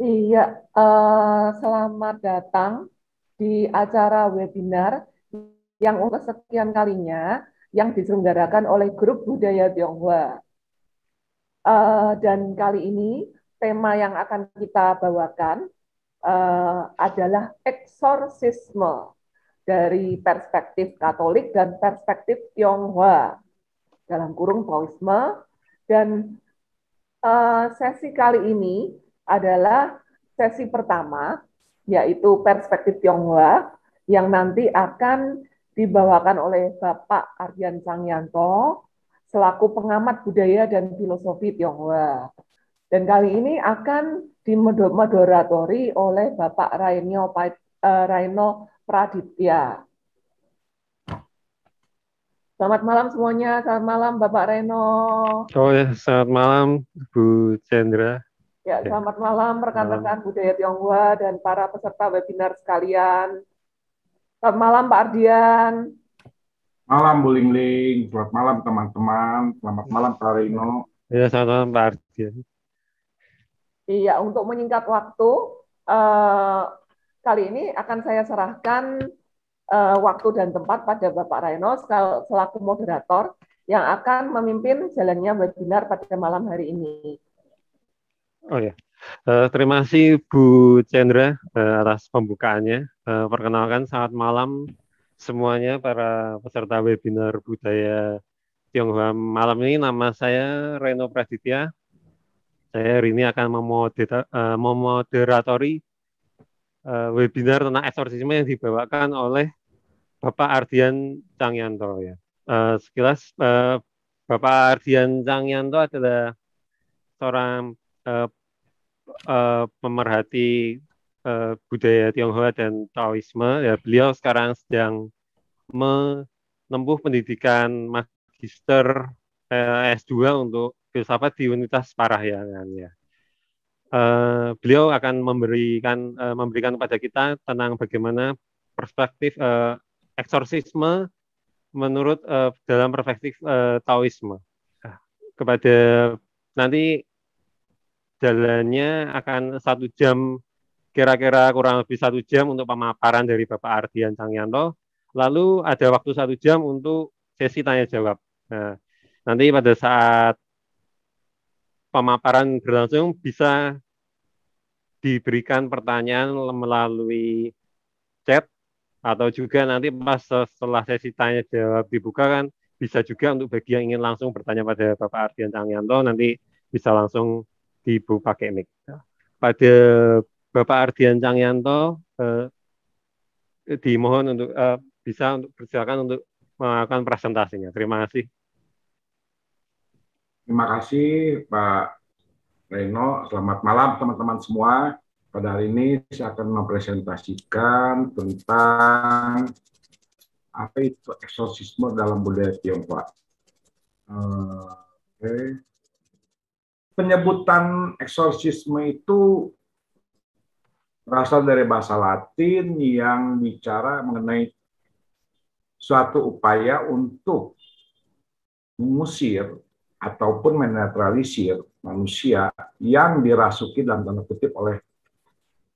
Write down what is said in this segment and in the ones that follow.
Iya, selamat datang di acara webinar yang untuk kesekian kalinya yang diselenggarakan oleh Grup Budaya Tionghoa. Dan kali ini tema yang akan kita bawakan adalah eksorsisme dari perspektif Katolik dan perspektif Tionghoa dalam kurung Taoisme. Dan sesi kali ini adalah sesi pertama, yaitu perspektif Tionghoa, yang nanti akan dibawakan oleh Bapak Ardian Cangyanto selaku pengamat budaya dan filosofi Tionghoa. Dan kali ini akan dimoderatori oleh Bapak Raino Praditya. Selamat malam semuanya, selamat malam Bapak Reno. Oh ya, selamat malam Bu Chandra. Ya, Ya, selamat malam malam. rekan-rekan budaya Tionghoa dan para peserta webinar sekalian. Selamat malam Pak Ardian. Malam Bu Lingling, selamat malam teman-teman, selamat malam Pak Rino. Ya, selamat malam Pak Ardian. Iya, untuk menyingkat waktu, eh, kali ini akan saya serahkan waktu dan tempat pada Bapak Reno selaku moderator yang akan memimpin jalannya webinar pada malam hari ini. Oh ya, terima kasih Bu Chandra atas pembukaannya. Perkenalkan, selamat malam semuanya para peserta webinar budaya Tionghoa. Malam ini nama saya Reno Praditya. Saya hari ini akan memoderatori webinar tentang eksorsisme yang dibawakan oleh Bapak Ardian Cangyanto. Ya. Sekilas, Bapak Ardian Cangyanto adalah seorang pemerhati budaya Tionghoa dan Taoisme. Ya, beliau sekarang sedang menempuh pendidikan magister S2 untuk filsafat di Universitas Parahyangan. Ya. Beliau akan memberikan kepada kita tentang bagaimana perspektif eksorsisme menurut dalam perspektif Taoisme. Nah, kepada nanti jalannya akan 1 jam, kira-kira kurang lebih 1 jam untuk pemaparan dari Bapak Ardian Cangyanto. Lalu ada waktu 1 jam untuk sesi tanya jawab. Nah, nanti pada saat pemaparan berlangsung bisa diberikan pertanyaan melalui chat, atau juga nanti pas setelah sesi tanya jawab dibuka kan bisa juga untuk bagi yang ingin langsung bertanya pada Bapak Ardian Cangyanto, nanti bisa langsung dibuka pakai mic. Pada Bapak Ardian Cangyanto dimohon untuk bisa untuk bersilakan untuk melakukan presentasinya. Terima kasih. Terima kasih Pak Reno, selamat malam teman-teman semua. Pada hari ini saya akan mempresentasikan tentang apa itu eksorsisme dalam budaya Tionghoa. Okay. Penyebutan eksorsisme itu berasal dari bahasa Latin yang bicara mengenai suatu upaya untuk mengusir ataupun menetralisir manusia yang dirasuki dalam tanda kutip oleh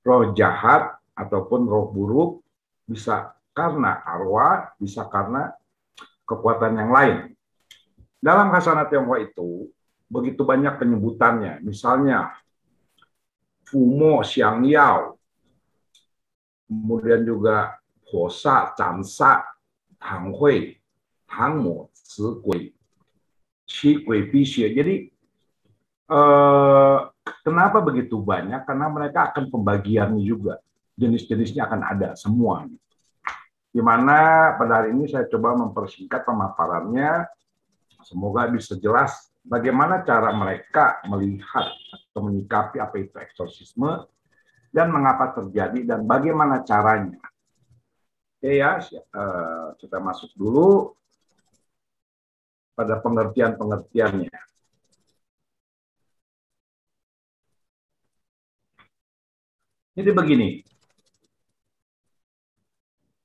roh jahat ataupun roh buruk, bisa karena arwah, bisa karena kekuatan yang lain. Dalam khasana Tionghoa itu begitu banyak penyebutannya, misalnya Fumo Xiang Yao, kemudian juga Hosa, Chansa, Tang Hui, Tang Mo, Ci Gui, Qi Gui Bixie. Jadi kenapa begitu banyak? Karena mereka akan pembagiannya juga. Jenis-jenisnya akan ada semua. Di mana pada hari ini saya coba mempersingkat pemaparannya. Semoga bisa jelas bagaimana cara mereka melihat atau menyikapi apa itu eksorsisme dan mengapa terjadi dan bagaimana caranya. Oke ya, kita masuk dulu pada pengertian-pengertiannya. Jadi begini,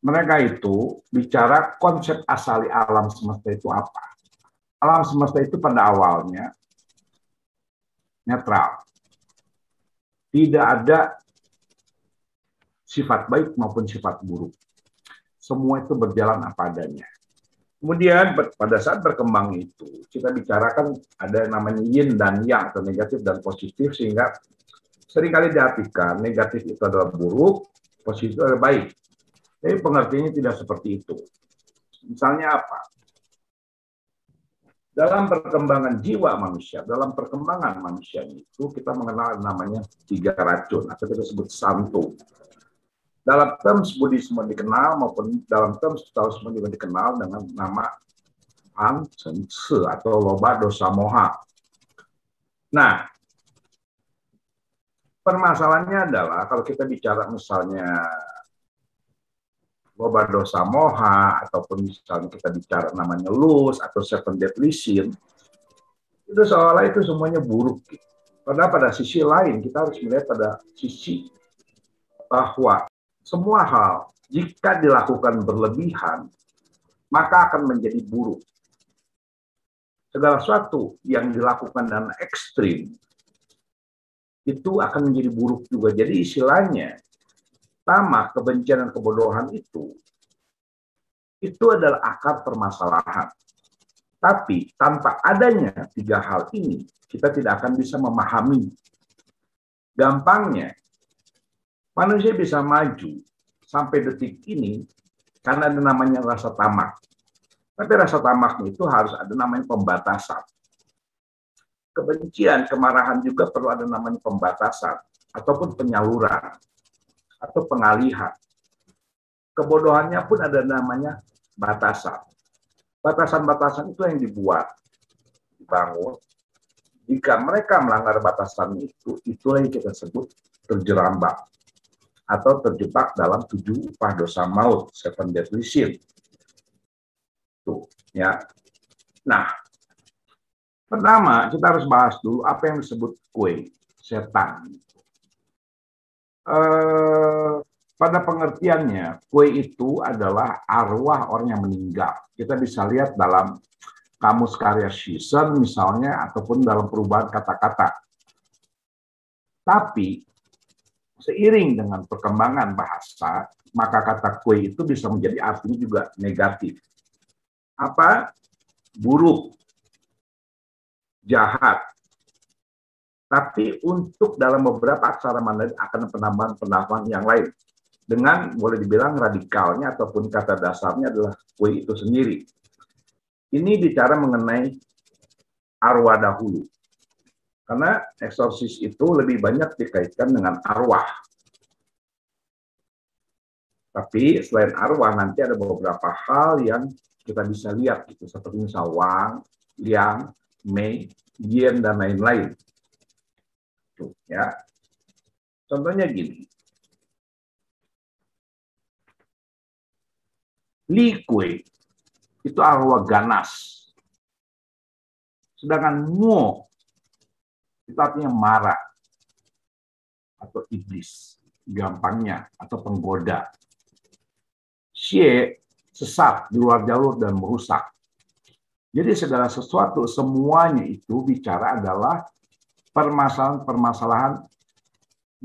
mereka itu bicara konsep asali alam semesta itu apa. Alam semesta itu pada awalnya netral. Tidak ada sifat baik maupun sifat buruk. Semua itu berjalan apa adanya. Kemudian pada saat berkembang itu, kita bicarakan ada namanya yin dan yang, atau negatif dan positif, sehingga seringkali diartikan negatif itu adalah buruk, positif itu adalah baik. Tapi pengertiannya tidak seperti itu. Misalnya apa? Dalam perkembangan jiwa manusia, dalam perkembangan manusia itu, kita mengenal namanya 3 racun, atau kita sebut santo. Dalam terms Buddhisme dikenal, maupun dalam terms Taoisme juga dikenal dengan nama Han Chen Se, atau loba dosa moha. Nah, permasalahannya adalah kalau kita bicara misalnya loba dosa moha, ataupun misalnya kita bicara namanya lust atau seven deadly sin, itu seolah itu semuanya buruk. Padahal pada sisi lain kita harus melihat pada sisi bahwa semua hal jika dilakukan berlebihan maka akan menjadi buruk. Segala sesuatu yang dilakukan dengan ekstrim itu akan menjadi buruk juga. Jadi istilahnya tamak, kebencian, dan kebodohan itu adalah akar permasalahan. Tapi tanpa adanya 3 hal ini, kita tidak akan bisa memahami. Gampangnya, manusia bisa maju sampai detik ini karena ada namanya rasa tamak. Tapi rasa tamaknya itu harus ada namanya pembatasan. Kebencian, kemarahan juga perlu ada namanya pembatasan, ataupun penyaluran, atau pengalihan. Kebodohannya pun ada namanya batasan. Batasan-batasan itu yang dibangun. Jika mereka melanggar batasan itu, itulah yang kita sebut terjerambak atau terjebak dalam 7 upah dosa maut, 7 deadly sin. Tuh, ya. Nah, pertama kita harus bahas dulu apa yang disebut kue, setan. Pada pengertiannya, kue itu adalah arwah orang yang meninggal. Kita bisa lihat dalam Kamus Karya Shisen misalnya, ataupun dalam perubahan kata-kata. Tapi, seiring dengan perkembangan bahasa, maka kata kue itu bisa menjadi artinya juga negatif. Apa? Buruk, jahat. Tapi untuk dalam beberapa aksara Mandarin akan penambahan-penambahan yang lain. Dengan boleh dibilang radikalnya ataupun kata dasarnya adalah kue itu sendiri. Ini bicara mengenai arwah dahulu. Karena eksorsis itu lebih banyak dikaitkan dengan arwah. Tapi selain arwah nanti ada beberapa hal yang kita bisa lihat gitu, seperti misal Wang, Liang, Mei, Yin, dan lain-lain. Tuh, ya. Contohnya gini. Li Kue itu arwah ganas. Sedangkan Mo itu artinya marah atau iblis, gampangnya, atau penggoda. Xie sesat, di luar jalur dan merusak. Jadi segala sesuatu, semuanya itu bicara adalah permasalahan-permasalahan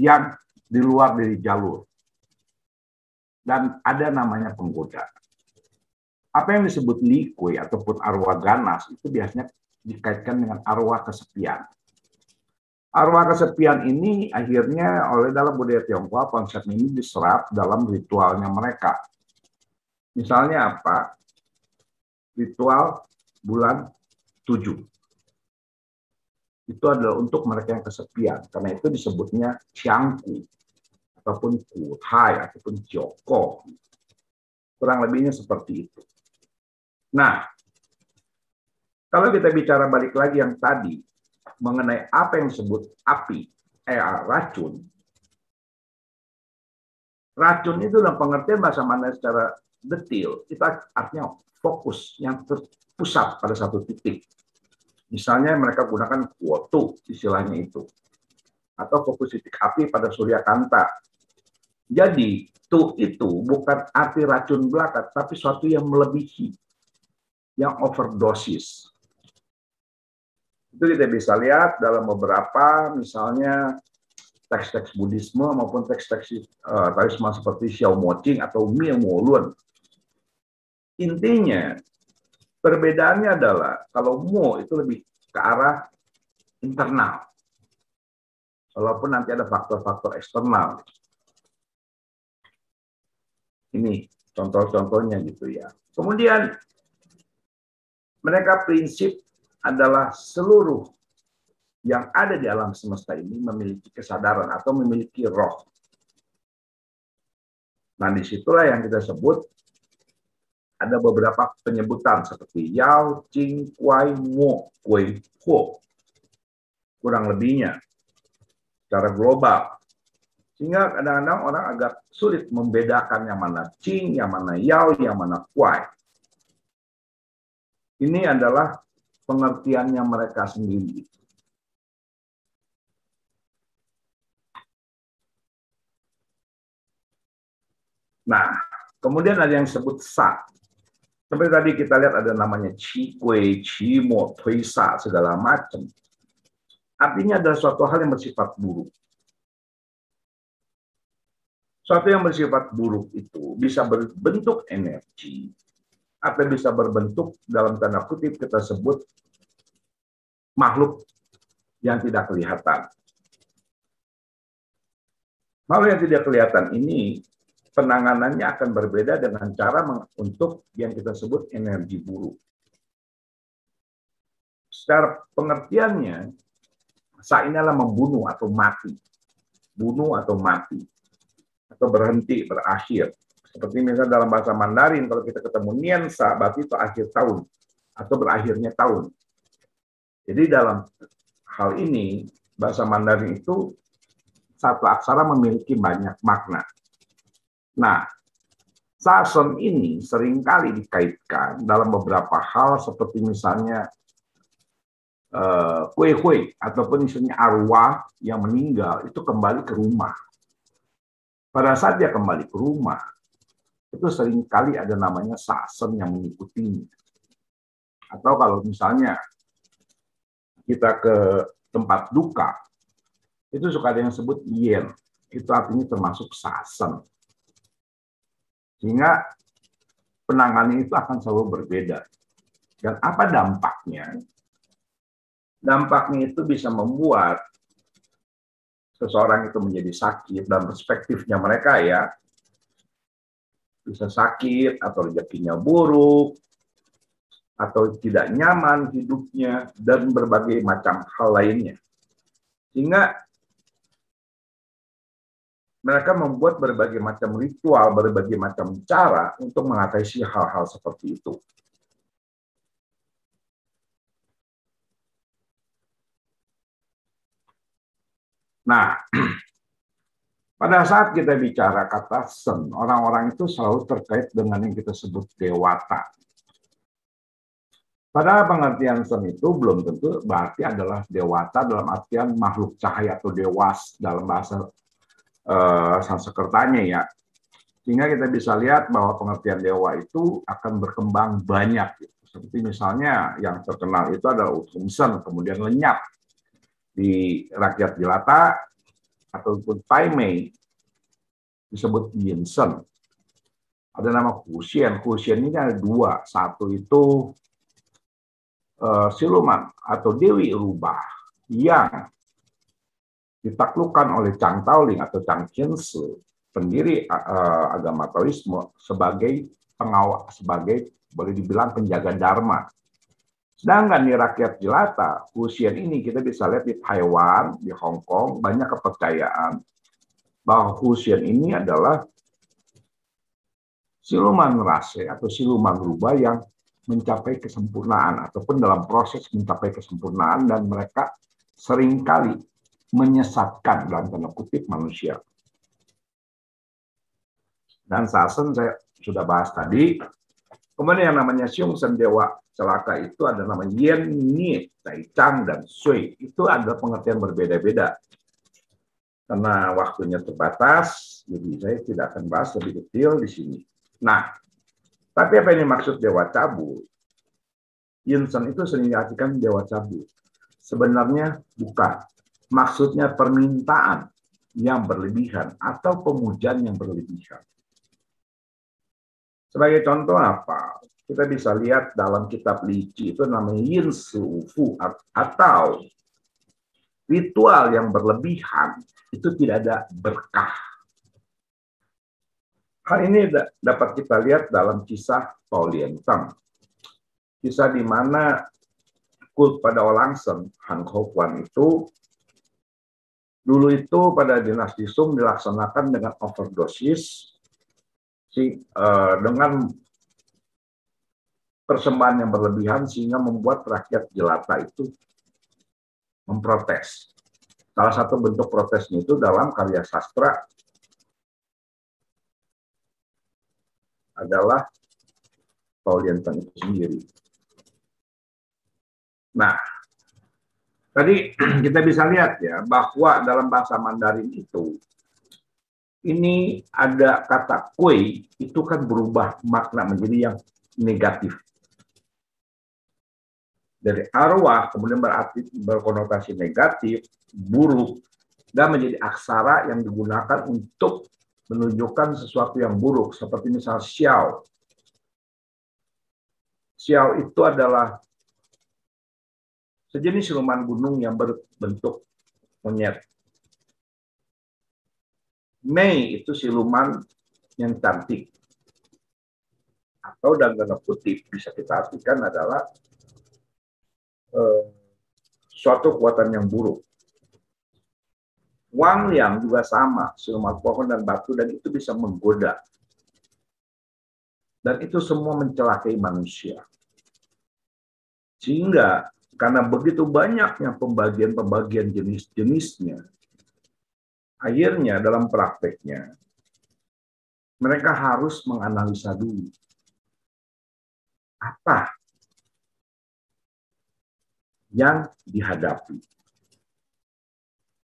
yang di luar dari jalur. Dan ada namanya penggoda. Apa yang disebut Li Kue ataupun arwah ganas itu biasanya dikaitkan dengan arwah kesepian. Arwah kesepian ini akhirnya oleh dalam budaya Tionghoa konsep ini diserap dalam ritualnya mereka. Misalnya apa? Ritual bulan 7. Itu adalah untuk mereka yang kesepian. Karena itu disebutnya Qiangku ataupun Kuhai ataupun Joko. Kurang lebihnya seperti itu. Nah, kalau kita bicara balik lagi yang tadi mengenai apa yang disebut api, racun. Racun itu dalam pengertian bahasa Mandarin secara detail, itu artinya fokus yang terpusat pada satu titik. Misalnya mereka gunakan kuotu, istilahnya itu. Atau fokus titik api pada Surya Kanta. Jadi, itu bukan arti racun belaka, tapi suatu yang melebihi. Yang overdosis. Itu kita bisa lihat dalam beberapa, misalnya teks-teks Buddhisme maupun teks-teks Taoisme seperti Xiao Moqing atau Mian Wolun. Intinya, perbedaannya adalah kalau Mo itu lebih ke arah internal. Walaupun nanti ada faktor-faktor eksternal. Ini contoh-contohnya gitu ya. Kemudian mereka prinsip adalah seluruh yang ada di alam semesta ini memiliki kesadaran atau memiliki roh. Nah, disitulah yang kita sebut ada beberapa penyebutan seperti Yao, Qing, Kuai, Mo, Kui, Ho. Kurang lebihnya secara global. Sehingga kadang-kadang orang agak sulit membedakan yang mana Qing, yang mana Yao, yang mana Kuai. Ini adalah pengertiannya mereka sendiri. Nah, kemudian ada yang disebut Sa. Seperti tadi kita lihat ada namanya Qi Kui, Qi Mo, Tui Sa, segala macam. Artinya adalah suatu hal yang bersifat buruk. Suatu yang bersifat buruk itu bisa berbentuk energi, atau bisa berbentuk dalam tanda kutip kita sebut makhluk yang tidak kelihatan. Makhluk yang tidak kelihatan ini penanganannya akan berbeda dengan cara untuk yang kita sebut energi buruk. Secara pengertiannya, Sa ini adalah membunuh atau mati. Bunuh atau mati. Atau berhenti, berakhir. Seperti misalnya dalam bahasa Mandarin, kalau kita ketemu Nian Sa, berarti itu akhir tahun. Atau berakhirnya tahun. Jadi dalam hal ini, bahasa Mandarin itu satu aksara memiliki banyak makna. Nah, Sason ini seringkali dikaitkan dalam beberapa hal seperti misalnya kue-kue ataupun misalnya arwah yang meninggal itu kembali ke rumah. Pada saat dia kembali ke rumah, itu seringkali ada namanya Sason yang mengikutinya. Atau kalau misalnya kita ke tempat duka, itu suka ada yang disebut yen. Itu artinya termasuk Sason. Sehingga penanganan itu akan selalu berbeda. Dan apa dampaknya? Dampaknya itu bisa membuat seseorang itu menjadi sakit dalam perspektifnya mereka ya. Bisa sakit atau rezekinya buruk, atau tidak nyaman hidupnya, dan berbagai macam hal lainnya. Sehingga mereka membuat berbagai macam ritual, berbagai macam cara untuk mengatasi hal-hal seperti itu. Nah, pada saat kita bicara kata Sen, orang-orang itu selalu terkait dengan yang kita sebut dewata. Pada pengertian Sen itu belum tentu berarti adalah dewata dalam artian makhluk cahaya atau dewas dalam bahasa Sanskertanya ya. Sehingga kita bisa lihat bahwa pengertian dewa itu akan berkembang banyak. Seperti misalnya yang terkenal itu adalah Uttumsen, kemudian lenyap di rakyat jelata ataupun Taimei disebut Yinsen. Ada nama Huxian. Huxian ini ada dua. Satu itu siluman atau dewi rubah yang ditaklukkan oleh Chang Taoling atau Chang Qianshi, pendiri agama Taoisme, sebagai pengawal, sebagai boleh dibilang penjaga dharma. Sedangkan di rakyat jelata, Huxian ini kita bisa lihat di Taiwan, di Hong Kong, banyak kepercayaan bahwa Huxian ini adalah siluman rase atau siluman rubah yang mencapai kesempurnaan ataupun dalam proses mencapai kesempurnaan, dan mereka seringkali menyesatkan dalam tanda kutip manusia. Dan Sasen saya sudah bahas tadi. Kemudian yang namanya Xiongsen dewa celaka itu ada namanya Yen, Ni, Tai Chang, dan Sui. Itu ada pengertian berbeda-beda. Karena waktunya terbatas, jadi saya tidak akan bahas lebih detail di sini. Nah, tapi apa ini maksud dewa cabut? Yinsen itu sering diartikan dewa cabut. Sebenarnya bukan. Maksudnya permintaan. yang berlebihan atau pemujaan yang berlebihan. Sebagai contoh apa? Kita bisa lihat dalam kitab Lici itu namanya Yin Su Fu, atau ritual yang berlebihan itu tidak ada berkah. Hal ini dapat kita lihat dalam kisah Tao Lian Tang. Kisah di mana kult pada Olangseng, Han Ho Kwan itu dulu itu pada dinasti Sung dilaksanakan dengan overdosis, dengan persembahan yang berlebihan sehingga membuat rakyat jelata itu memprotes. Salah satu bentuk protesnya itu dalam karya sastra adalah Tao Lian Tang itu sendiri. Nah, tadi kita bisa lihat ya bahwa dalam bahasa Mandarin itu ini ada kata kui itu kan berubah makna menjadi yang negatif. Dari arwah kemudian berkonotasi negatif, buruk, dan menjadi aksara yang digunakan untuk menunjukkan sesuatu yang buruk, seperti misal xiao. Xiao itu adalah sejenis siluman gunung yang berbentuk monyet. Mei itu siluman yang cantik. Atau dalam tanda kutip bisa kita artikan adalah suatu kekuatan yang buruk. Wang Liang juga sama, siluman pohon dan batu, dan itu bisa menggoda. Dan itu semua mencelakai manusia. Sehingga karena begitu banyaknya pembagian jenis-jenisnya, akhirnya dalam prakteknya mereka harus menganalisa dulu apa yang dihadapi.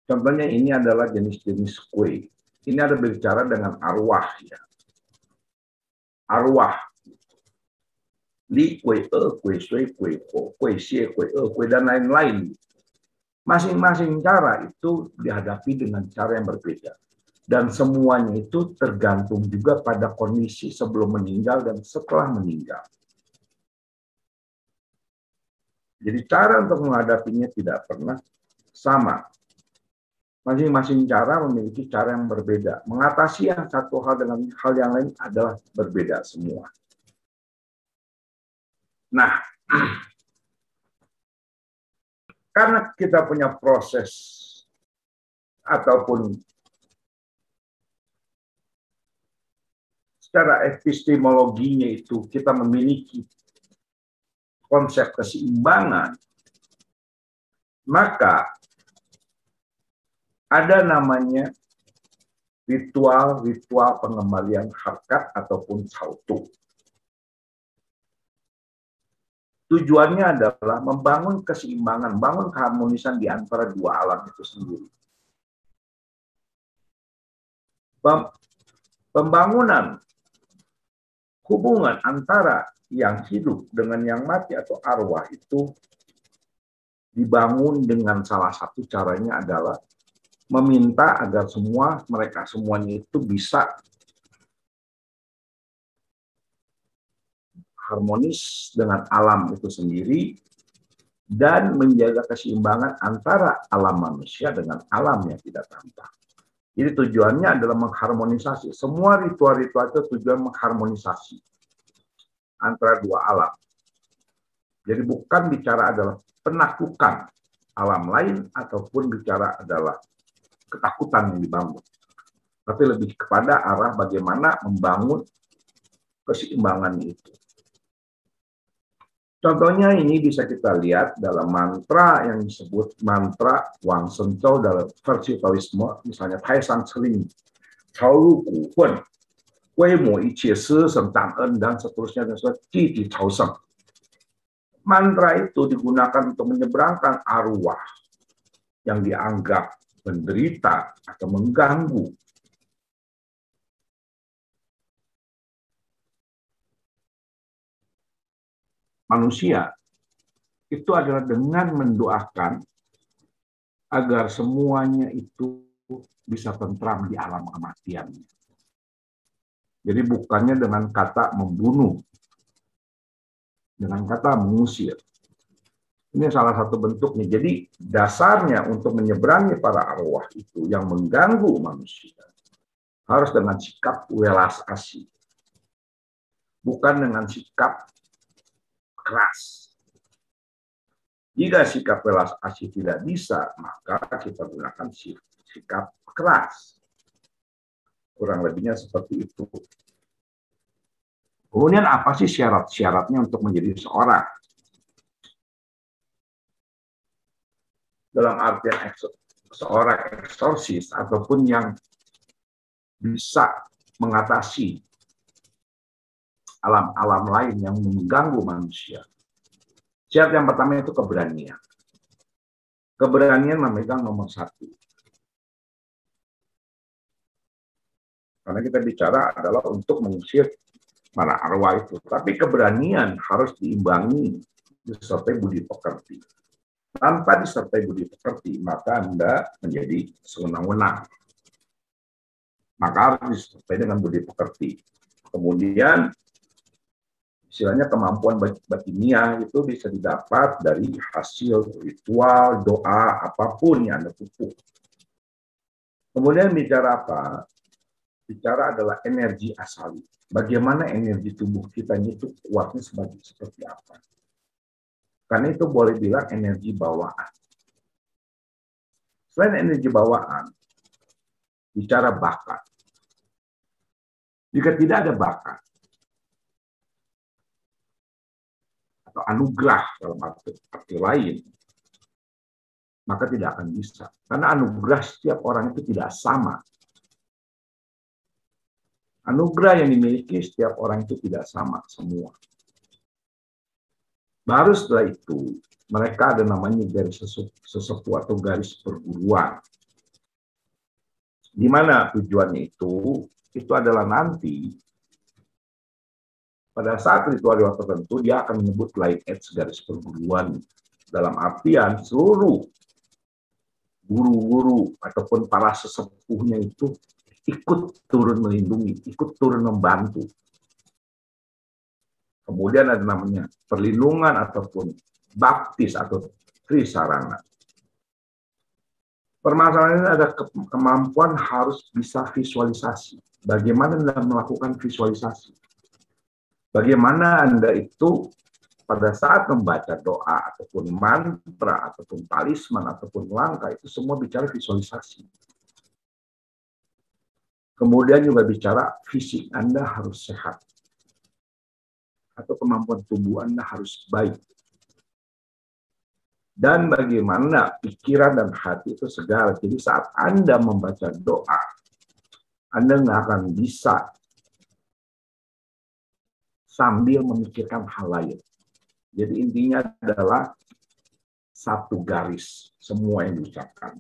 Contohnya ini adalah jenis-jenis kue. Ini ada berbicara dengan arwah ya. Arwah. Li kue kue sui, kue ho, kue xie, kue dan lain-lain. Masing-masing cara itu dihadapi dengan cara yang berbeda. Dan semuanya itu tergantung juga pada kondisi sebelum meninggal dan setelah meninggal. Jadi cara untuk menghadapinya tidak pernah sama. Masing-masing cara memiliki cara yang berbeda. Mengatasi yang satu hal dengan hal yang lain adalah berbeda semua. Nah, karena kita punya proses ataupun secara epistemologinya itu kita memiliki konsep keseimbangan, maka ada namanya ritual pengembalian harkat ataupun sautu. Tujuannya adalah membangun keseimbangan, bangun keharmonisan di antara dua alam itu sendiri. Pembangunan hubungan antara yang hidup dengan yang mati atau arwah itu dibangun dengan salah satu caranya adalah meminta agar mereka semuanya itu bisa harmonis dengan alam itu sendiri dan menjaga keseimbangan antara alam manusia dengan alam yang tidak tampak. Jadi tujuannya adalah mengharmonisasi. Semua ritual-ritual itu tujuan mengharmonisasi antara dua alam. Jadi bukan bicara adalah penaklukan alam lain ataupun bicara adalah ketakutan yang dibangun. Tapi lebih kepada arah bagaimana membangun keseimbangan itu. Contohnya ini bisa kita lihat dalam mantra yang disebut mantra Wang Shen Zhou dalam versi Taoisme, misalnya Tai San Celing, Cao Ru Gu Hun, Wei Mo Yi Qie Si Shen Dang En, dan seterusnya, dan seterusnya, Ji Ji Cao Sheng. Mantra itu digunakan untuk menyeberangkan arwah yang dianggap menderita atau mengganggu. Manusia itu adalah dengan mendoakan agar semuanya itu bisa tentram di alam kematian. Jadi bukannya dengan kata membunuh, dengan kata mengusir. Ini salah satu bentuknya. Jadi dasarnya untuk menyeberangi para arwah itu yang mengganggu manusia harus dengan sikap welas asih, bukan dengan sikap keras. Jika sikap welas asih tidak bisa, maka kita gunakan sikap keras. Kurang lebihnya seperti itu. Kemudian apa sih syarat-syaratnya untuk menjadi seorang? Dalam artian seorang eksorsis ataupun yang bisa mengatasi alam-alam lain yang mengganggu manusia. Syarat yang pertama itu keberanian. Keberanian memegang nomor satu. Karena kita bicara adalah untuk mengusir para arwah itu. Tapi keberanian harus diimbangi disertai budi pekerti. Tanpa disertai budi pekerti, maka Anda menjadi sewenang-wenang. Maka harus disertai dengan budi pekerti. Kemudian, istilahnya kemampuan batiniah itu bisa didapat dari hasil ritual, doa, apapun yang Anda pupuk. Kemudian bicara apa? Bicara adalah energi asali. Bagaimana energi tubuh kita itu kuatnya seperti apa? Karena itu boleh bilang energi bawaan. Selain energi bawaan, bicara bakat. Jika tidak ada bakat, atau anugerah dalam arti lain, maka tidak akan bisa. Karena anugerah setiap orang itu tidak sama. Anugerah yang dimiliki setiap orang itu tidak sama semua. Baru setelah itu, mereka ada namanya garis sesepuh atau garis perguruan. Di mana tujuannya itu adalah nanti, pada saat ritual tertentu, dia akan menyebut lineage garis perguruan. Dalam artian seluruh guru-guru ataupun para sesepuhnya itu ikut turun melindungi, ikut turun membantu. Kemudian ada namanya perlindungan ataupun baptis atau trisarana. Permasalahan ini ada kemampuan harus bisa visualisasi. Bagaimana Anda melakukan visualisasi? Bagaimana Anda itu pada saat membaca doa ataupun mantra ataupun talisman ataupun langkah itu semua bicara visualisasi. Kemudian juga bicara fisik Anda harus sehat. Atau kemampuan tubuh Anda harus baik. Dan bagaimana pikiran dan hati itu segar. Jadi saat Anda membaca doa, Anda nggak akan bisa sambil memikirkan hal lain. Jadi intinya adalah satu garis semua yang diucapkan.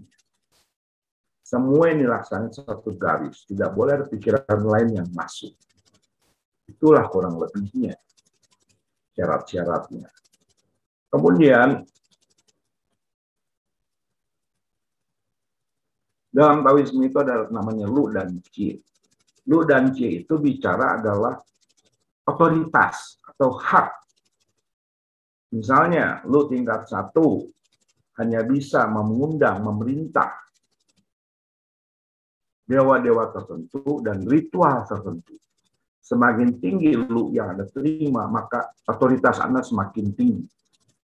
Semua yang dilaksanakan satu garis. Tidak boleh ada pikiran lain yang masuk. Itulah kurang lebihnya syarat-syaratnya. Kemudian dalam Taoisme itu ada namanya Lu dan Qi. Lu dan Qi itu bicara adalah otoritas atau hak. Misalnya, Lu tingkat 1 hanya bisa mengundang, memerintah dewa-dewa tertentu dan ritual tertentu. Semakin tinggi Lu yang Anda terima, maka otoritas Anda semakin tinggi.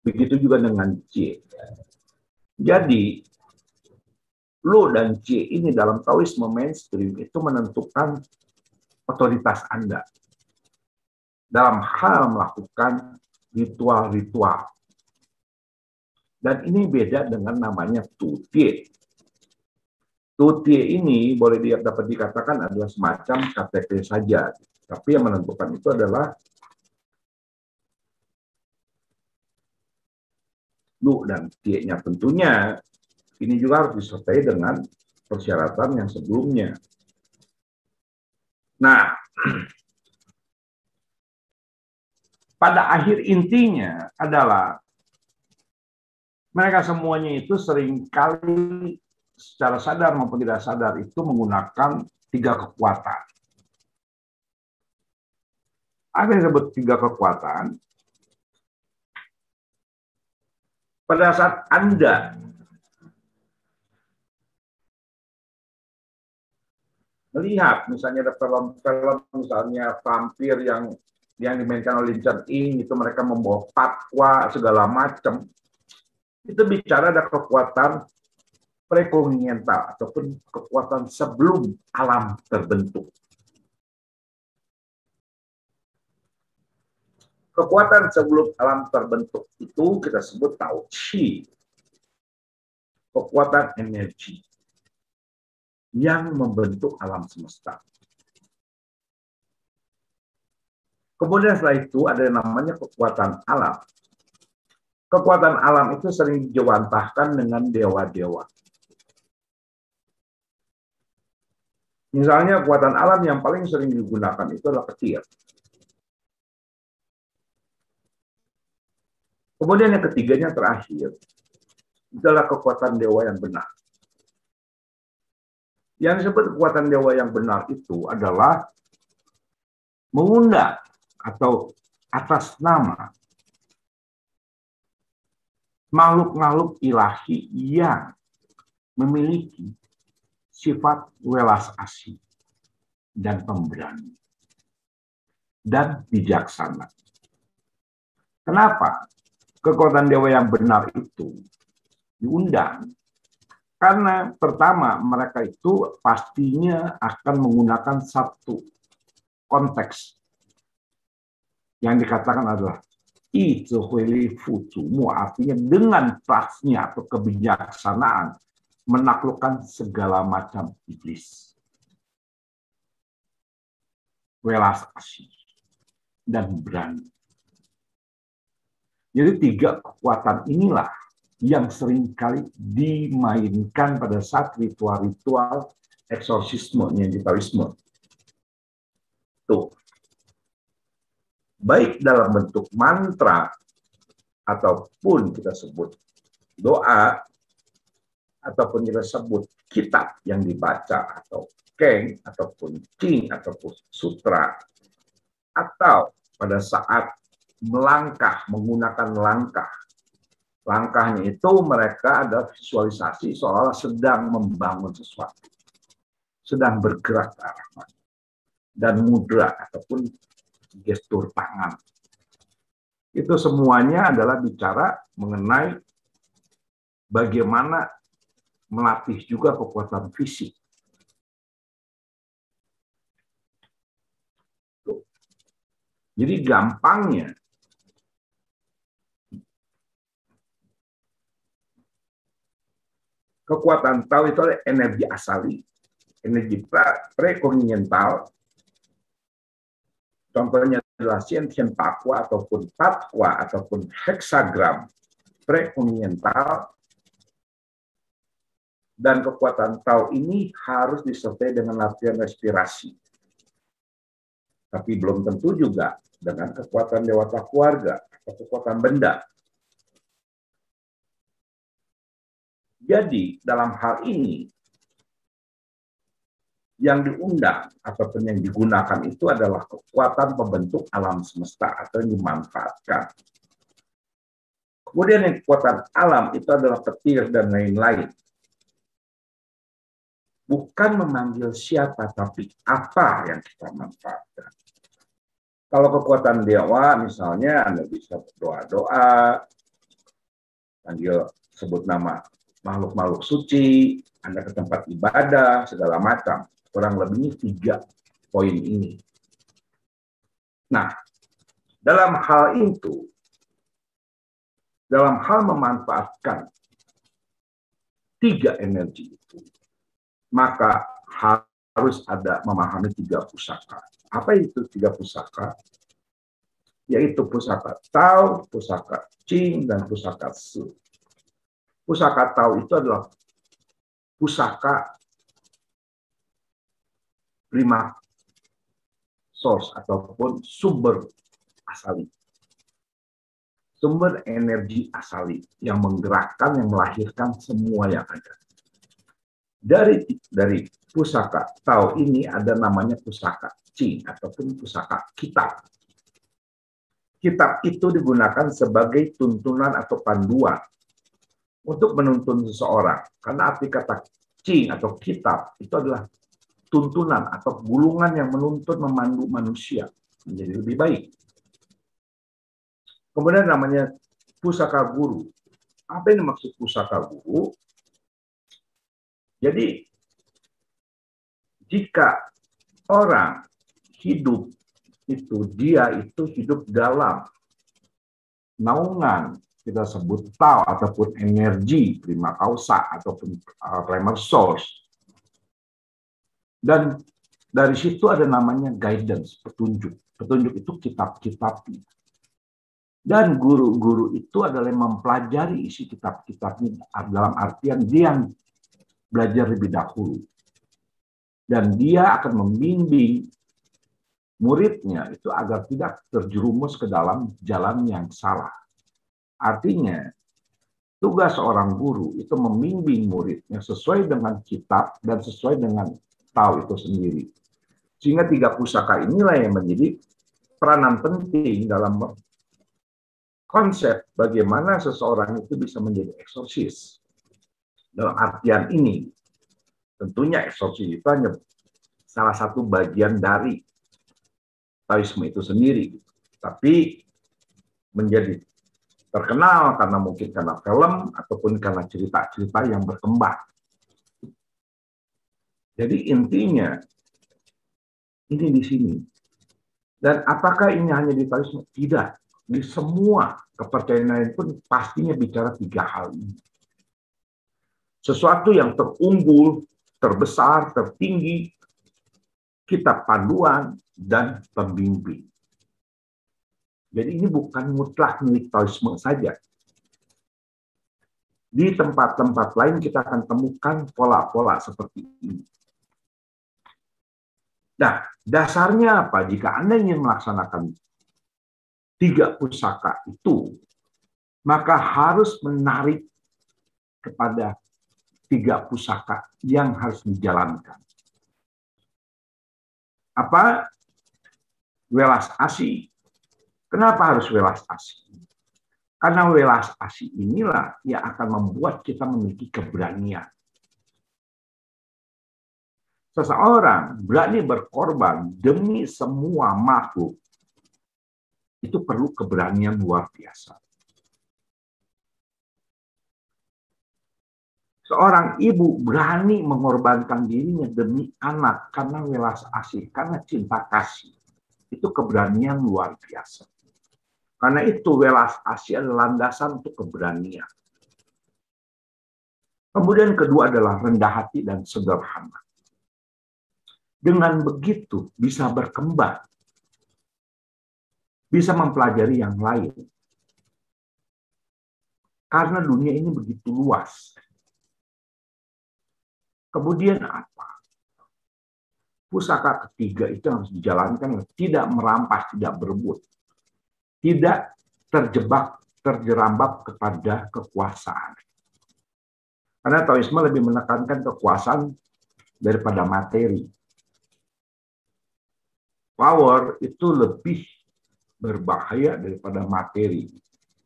Begitu juga dengan C. Jadi, Lu dan C ini dalam Taoisme mainstream itu menentukan otoritas Anda dalam hal melakukan ritual-ritual. Dan ini beda dengan namanya Tutie. Tutie ini boleh dapat dikatakan adalah semacam KTP saja. Tapi yang menentukan itu adalah Lu dan Tie-nya. Tentunya ini juga harus disertai dengan persyaratan yang sebelumnya. Nah, pada akhir intinya adalah mereka semuanya itu seringkali secara sadar maupun tidak sadar itu menggunakan 3 kekuatan. Ada yang disebut 3 kekuatan. Pada saat Anda melihat misalnya ada film-film misalnya vampir yang dimainkan oleh Richard Ing, itu mereka membawa fatwa segala macam, itu bicara ada kekuatan prekogniental ataupun kekuatan sebelum alam terbentuk. Kekuatan sebelum alam terbentuk itu kita sebut Tao Chi. Kekuatan energi yang membentuk alam semesta. Kemudian setelah itu ada yang namanya kekuatan alam. Kekuatan alam itu sering dijawantahkan dengan dewa-dewa. Misalnya kekuatan alam yang paling sering digunakan itu adalah petir. Kemudian yang ketiganya terakhir, itulah kekuatan dewa yang benar. Yang disebut kekuatan dewa yang benar itu adalah mengundang atau atas nama makhluk-makhluk ilahi yang memiliki sifat welas asih dan pemberani dan bijaksana. Kenapa kekuatan dewa yang benar itu diundang? Karena pertama, mereka itu pastinya akan menggunakan satu konteks yang dikatakan adalah artinya dengan trustnya atau kebijaksanaan menaklukkan segala macam iblis, welas asih, dan berani. Jadi 3 kekuatan inilah yang seringkali dimainkan pada saat ritual-ritual eksorsisme, nyentitarisme. Tuh. Baik dalam bentuk mantra, ataupun kita sebut doa, ataupun kita sebut kitab yang dibaca, atau keng, ataupun king, ataupun sutra, atau pada saat melangkah, menggunakan langkah. Langkahnya itu mereka ada visualisasi seolah sedang membangun sesuatu, sedang bergerak ke arah mana. Dan mudra ataupun gestur tangan. Itu semuanya adalah bicara mengenai bagaimana melatih juga kekuatan fisik. Jadi gampangnya, kekuatan Tao itu adalah energi asali, energi prekogniental. Contohnya adalah Sien Pakwa ataupun Patwa ataupun heksagram prekogniental. Dan kekuatan Tao ini harus disertai dengan latihan respirasi. Tapi belum tentu juga dengan kekuatan dewata keluarga atau kekuatan benda. Jadi dalam hal ini yang diundang ataupun yang digunakan itu adalah kekuatan pembentuk alam semesta atau yang dimanfaatkan. Kemudian yang kekuatan alam itu adalah petir dan lain-lain. Bukan memanggil siapa, tapi apa yang kita manfaatkan. Kalau kekuatan dewa, misalnya Anda bisa berdoa-doa, panggil sebut nama makhluk-makhluk suci, Anda ke tempat ibadah, segala macam. Kurang lebihnya 3 poin ini. Nah, dalam hal itu, dalam hal memanfaatkan 3 energi itu, maka harus ada memahami 3 pusaka. Apa itu 3 pusaka? Yaitu pusaka Tao, pusaka Qing, dan pusaka Su. Pusaka Tao itu adalah pusaka prima source ataupun sumber asali. Sumber energi asali yang menggerakkan, yang melahirkan semua yang ada. dari pusaka Tao ini ada namanya pusaka Qing ataupun pusaka kitab. Kitab itu digunakan sebagai tuntunan atau panduan untuk menuntun seseorang. Karena arti kata Qing atau kitab itu adalah tuntunan atau gulungan yang menuntun, memandu manusia menjadi lebih baik. Kemudian namanya pusaka guru. Apa yang dimaksud pusaka guru? Jadi, jika orang hidup dia hidup dalam naungan, kita sebut Tao ataupun energi, prima causa ataupun primer source. Dan dari situ ada namanya guidance, petunjuk. Petunjuk itu kitab-kitabnya. Dan guru-guru itu adalah yang mempelajari isi kitab-kitabnya dalam artian dia yang belajar lebih dahulu. Dan dia akan membimbing muridnya itu agar tidak terjerumus ke dalam jalan yang salah. Artinya, tugas seorang guru itu membimbing muridnya sesuai dengan kitab dan sesuai dengan Tao itu sendiri. Sehingga 3 pusaka inilah yang menjadi peranan penting dalam konsep bagaimana seseorang itu bisa menjadi eksorsis. Dalam artian ini, tentunya eksorsis itu hanya salah satu bagian dari Taoisme itu sendiri, tapi menjadi terkenal karena mungkin karena film ataupun karena cerita-cerita yang berkembang. Jadi intinya ini di sini. Dan apakah ini hanya di Taoisme? Tidak. Di semua kepercayaan lain pun pastinya bicara 3 hal ini. Sesuatu yang terunggul, terbesar, tertinggi, kitab panduan, dan pembimbing. Jadi ini bukan mutlak milik Taoisme saja. Di tempat-tempat lain kita akan temukan pola-pola seperti ini. Nah, dasarnya apa? Jika Anda ingin melaksanakan 3 pusaka itu, maka harus menarik kepada 3 pusaka yang harus dijalankan. Apa? Welas Asih. Kenapa harus welas asih? Karena welas asih inilah yang akan membuat kita memiliki keberanian. Seseorang berani berkorban demi semua makhluk. Itu perlu keberanian luar biasa. Seorang ibu berani mengorbankan dirinya demi anak karena welas asih, karena cinta kasih. Itu keberanian luar biasa. Karena itu welas asih adalah landasan untuk keberanian. Kemudian kedua adalah rendah hati dan sederhana. Dengan begitu bisa berkembang. Bisa mempelajari yang lain. Karena dunia ini begitu luas. Kemudian apa? Pusaka ketiga itu harus dijalankan, tidak merampas, tidak berebut. Tidak terjebak, terjerambab kepada kekuasaan. Karena Taoisme lebih menekankan kekuasaan daripada materi. Power itu lebih berbahaya daripada materi.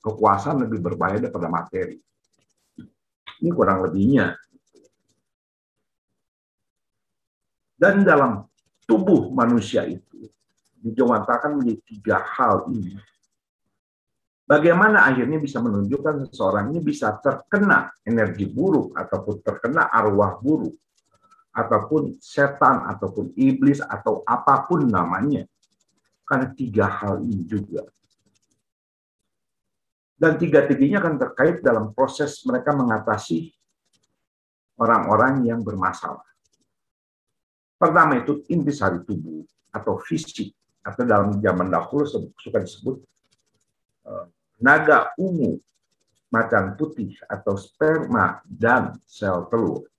Kekuasaan lebih berbahaya daripada materi. Ini kurang lebihnya. Dan dalam tubuh manusia itu dijawantkan menjadi 3 hal ini. Bagaimana akhirnya bisa menunjukkan seseorang ini bisa terkena energi buruk ataupun terkena arwah buruk ataupun setan ataupun iblis atau apapun namanya. Karena 3 hal ini juga. Dan 3-tiganya akan terkait dalam proses mereka mengatasi orang-orang yang bermasalah. Pertama itu intisari tubuh atau fisik, atau dalam zaman dahulu suka disebut naga ungu, macan putih, atau sperma dan sel telur.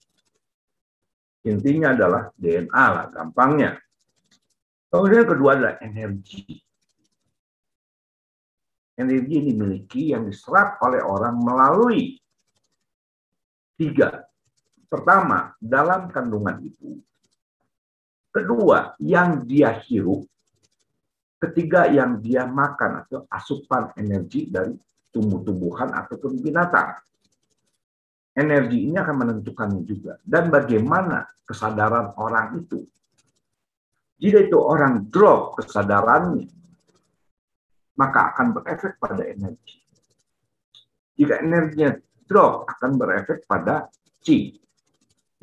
Intinya adalah DNA lah, gampangnya. Kemudian kedua adalah energi. Energi yang dimiliki yang diserap oleh orang melalui 3 Pertama, dalam kandungan itu. Kedua, yang dia hirup. Ketiga, yang dia makan atau asupan energi dari tumbuh-tumbuhan ataupun binatang. Energi ini akan menentukannya juga. Dan bagaimana kesadaran orang itu. Jika itu orang drop kesadarannya, maka akan berefek pada energi. Jika energinya drop, akan berefek pada qi.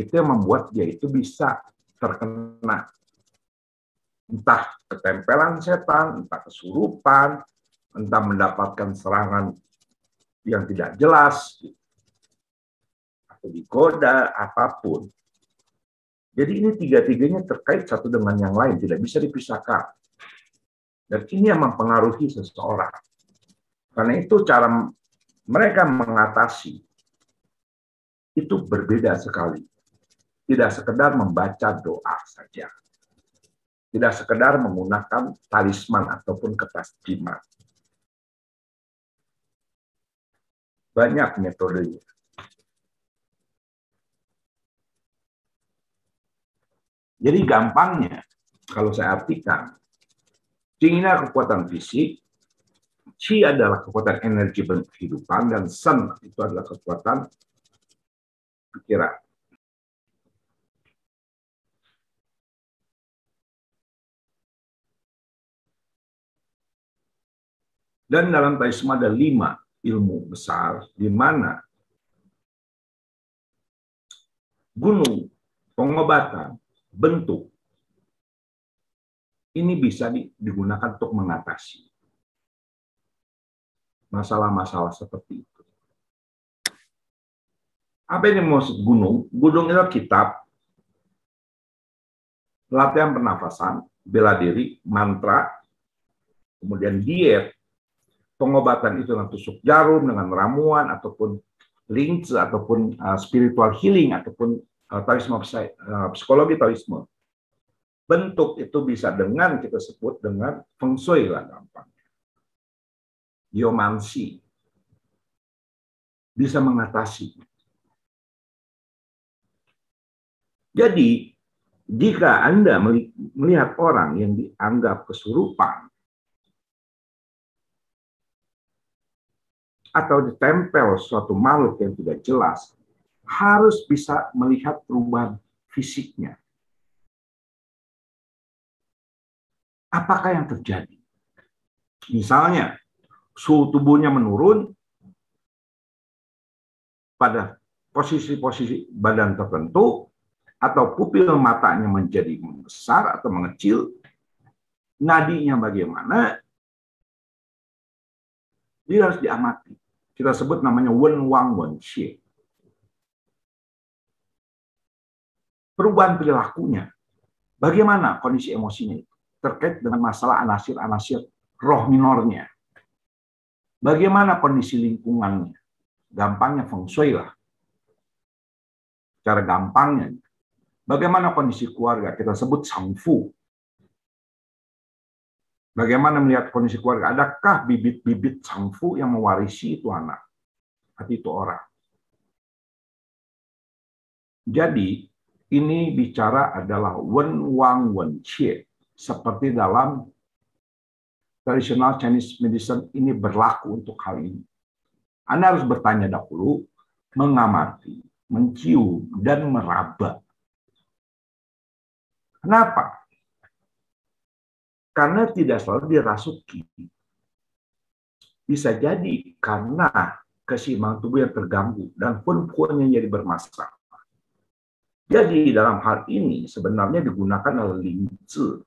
Itu yang membuat dia itu bisa terkena entah ketempelan setan, entah kesurupan, entah mendapatkan serangan yang tidak jelas, atau digoda, apapun. Jadi ini tiga-tiganya terkait satu dengan yang lain, tidak bisa dipisahkan. Dan ini yang mempengaruhi seseorang. Karena itu cara mereka mengatasi itu berbeda sekali. Tidak sekedar membaca doa saja. Tidak sekedar menggunakan talisman ataupun kertas jimat. Banyak metodenya. Jadi gampangnya, kalau saya artikan, qi ini adalah kekuatan fisik, qi adalah kekuatan energi kehidupan, dan shen itu adalah kekuatan pikiran. Dan dalam Taoisme ada 5 ilmu besar, di mana gunung, pengobatan, bentuk, ini bisa digunakan untuk mengatasi masalah-masalah seperti itu. Apa ini maksud gunung? Gunung itu kitab, latihan pernafasan, bela diri, mantra, kemudian diet, pengobatan itu dengan tusuk jarum, dengan ramuan, ataupun links, ataupun spiritual healing, ataupun Taoisme, psikologi Taoisme. Bentuk itu bisa dengan kita sebut dengan feng shui lah gampang. Geomansi. Bisa mengatasi. Jadi, jika Anda melihat orang yang dianggap kesurupan, atau ditempel suatu makhluk yang tidak jelas, harus bisa melihat perubahan fisiknya. Apakah yang terjadi? Misalnya, suhu tubuhnya menurun pada posisi-posisi badan tertentu, atau pupil matanya menjadi membesar atau mengecil, nadinya bagaimana, dia harus diamati. Kita sebut namanya Wen Wang Wen Xie. Perubahan perilakunya, bagaimana kondisi emosinya terkait dengan masalah anasir-anasir roh minornya. Bagaimana kondisi lingkungannya? Gampangnya feng shui lah. Cara gampangnya. Bagaimana kondisi keluarga? Kita sebut sangfu. Bagaimana melihat kondisi keluarga? Adakah bibit-bibit sangfu yang mewarisi itu anak? Atau itu orang? Jadi, ini bicara adalah Wen Wang Wen Xie. Seperti dalam tradisional Chinese medicine ini berlaku untuk hal ini. Anda harus bertanya dahulu, mengamati, mencium, dan meraba. Kenapa? Karena tidak selalu dirasuki. Bisa jadi karena keseimbangan tubuh yang terganggu dan pun-punnya jadi bermasalah. Jadi dalam hal ini sebenarnya digunakan oleh lingzi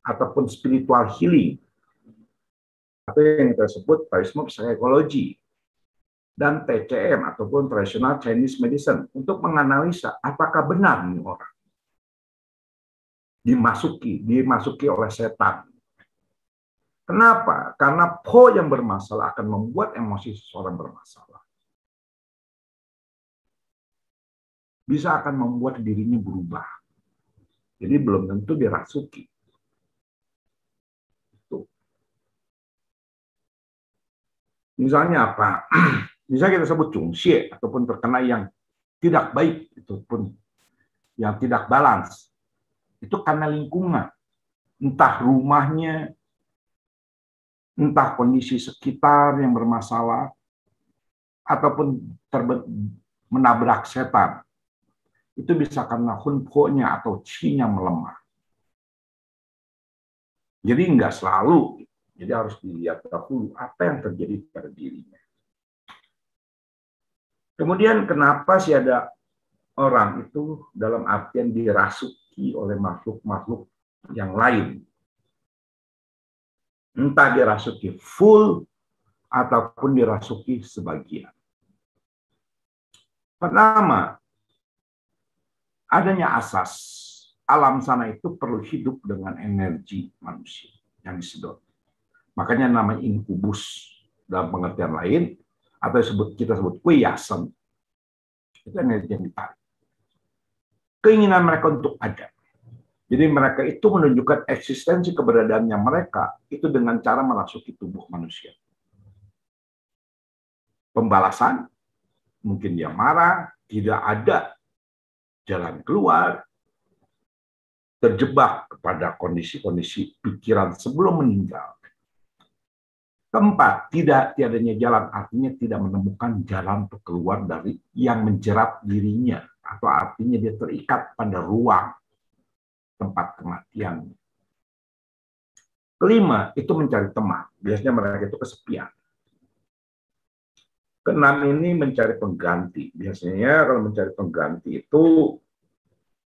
ataupun spiritual healing atau yang kita sebut Taoisme psikologi dan TCM ataupun traditional Chinese medicine untuk menganalisa apakah benar ini orang dimasuki oleh setan. Kenapa? Karena po yang bermasalah akan membuat emosi seseorang bermasalah. Bisa akan membuat dirinya berubah. Jadi belum tentu dirasuki. Misalnya apa? Misalnya kita sebut Zhongxie ataupun terkena yang tidak baik, itu pun yang tidak balance, itu karena lingkungan. Entah rumahnya, entah kondisi sekitar yang bermasalah, ataupun menabrak setan. Itu bisa karena hunpo-nya atau chi-nya melemah. Jadi nggak selalu. Jadi harus dilihat dahulu apa yang terjadi pada dirinya. Kemudian kenapa sih ada orang itu dalam artian dirasuki oleh makhluk-makhluk yang lain? Entah dirasuki full ataupun dirasuki sebagian. Pertama, adanya asas alam sana itu perlu hidup dengan energi manusia yang disedot. Makanya namanya inkubus dalam pengertian lain, atau kita sebut kuyasan. Itu energi yang ditarik. Keinginan mereka untuk ada. Jadi mereka itu menunjukkan eksistensi keberadaannya mereka itu dengan cara merasuki tubuh manusia. Pembalasan, mungkin dia marah, tidak ada jalan keluar, terjebak kepada kondisi-kondisi pikiran sebelum meninggal. Keempat, tiadanya jalan, artinya tidak menemukan jalan untuk keluar dari yang menjerat dirinya, atau artinya dia terikat pada ruang tempat kematian. Kelima, itu mencari teman. Biasanya mereka itu kesepian. Keenam ini mencari pengganti. Biasanya kalau mencari pengganti itu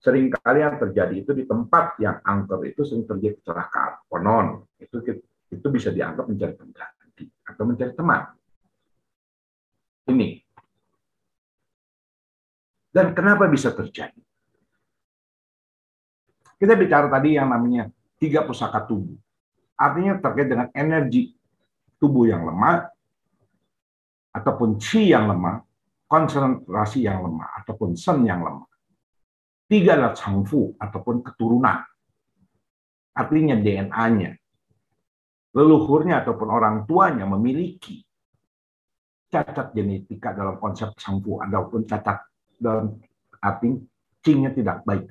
seringkali yang terjadi itu di tempat yang angker itu sering terjadi kecelakaan. Konon, itu bisa dianggap mencari pengganti atau mencari teman. Ini. Dan kenapa bisa terjadi? Kita bicara tadi yang namanya 3 pusaka tubuh. Artinya terkait dengan energi tubuh yang lemah, ataupun chi yang lemah, konsentrasi yang lemah, ataupun sen yang lemah. 3 adalah changfu, ataupun keturunan. Artinya DNA-nya. Leluhurnya ataupun orang tuanya memiliki cacat genetika dalam konsep changfu, ataupun cacat dalam arti chi-nya tidak baik.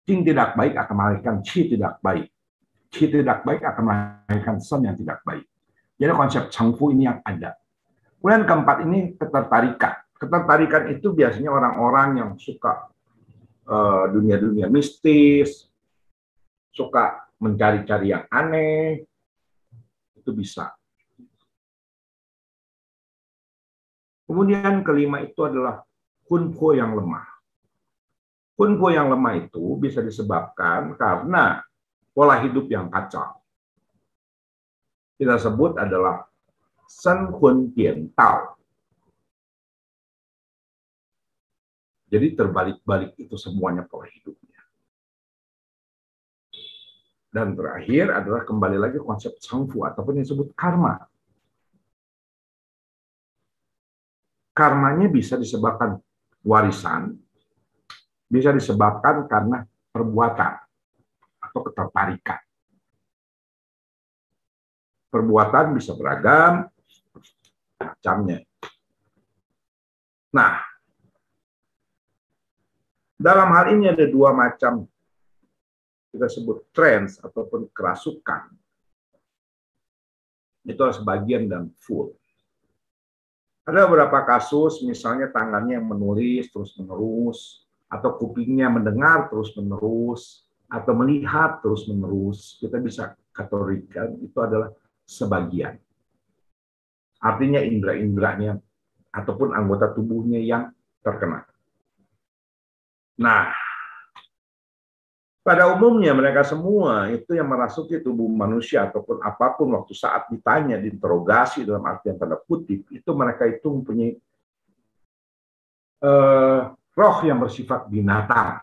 Qing tidak baik akan melahirkan Qi tidak baik. Qi tidak baik akan melahirkan Shen yang tidak baik. Jadi konsep Changfu ini yang ada. Kemudian keempat ini ketertarikan. Ketertarikan itu biasanya orang-orang yang suka dunia-dunia mistis, suka mencari-cari yang aneh, itu bisa. Kemudian kelima itu adalah Hunpo yang lemah. Hunpo yang lemah itu bisa disebabkan karena pola hidup yang kacau. Kita sebut adalah Shen Hun Tian Tao. Jadi terbalik-balik itu semuanya pola hidupnya. Dan terakhir adalah kembali lagi konsep Changfu ataupun yang disebut karma. Karmanya bisa disebabkan warisan, bisa disebabkan karena perbuatan atau ketertarikan. Perbuatan bisa beragam macamnya. Nah, dalam hal ini ada 2 macam kita sebut trends ataupun kerasukan. Itu adalah sebagian dan full. Ada beberapa kasus, misalnya tangannya yang menulis terus-menerus, atau kupingnya mendengar terus-menerus, atau melihat terus-menerus, kita bisa kategorikan itu adalah sebagian. Artinya indera-inderanya ataupun anggota tubuhnya yang terkena. Nah, pada umumnya mereka semua itu yang merasuki tubuh manusia ataupun apapun waktu saat ditanya, diinterogasi dalam artian tanda kutip, itu mereka itu mempunyai roh yang bersifat binatang.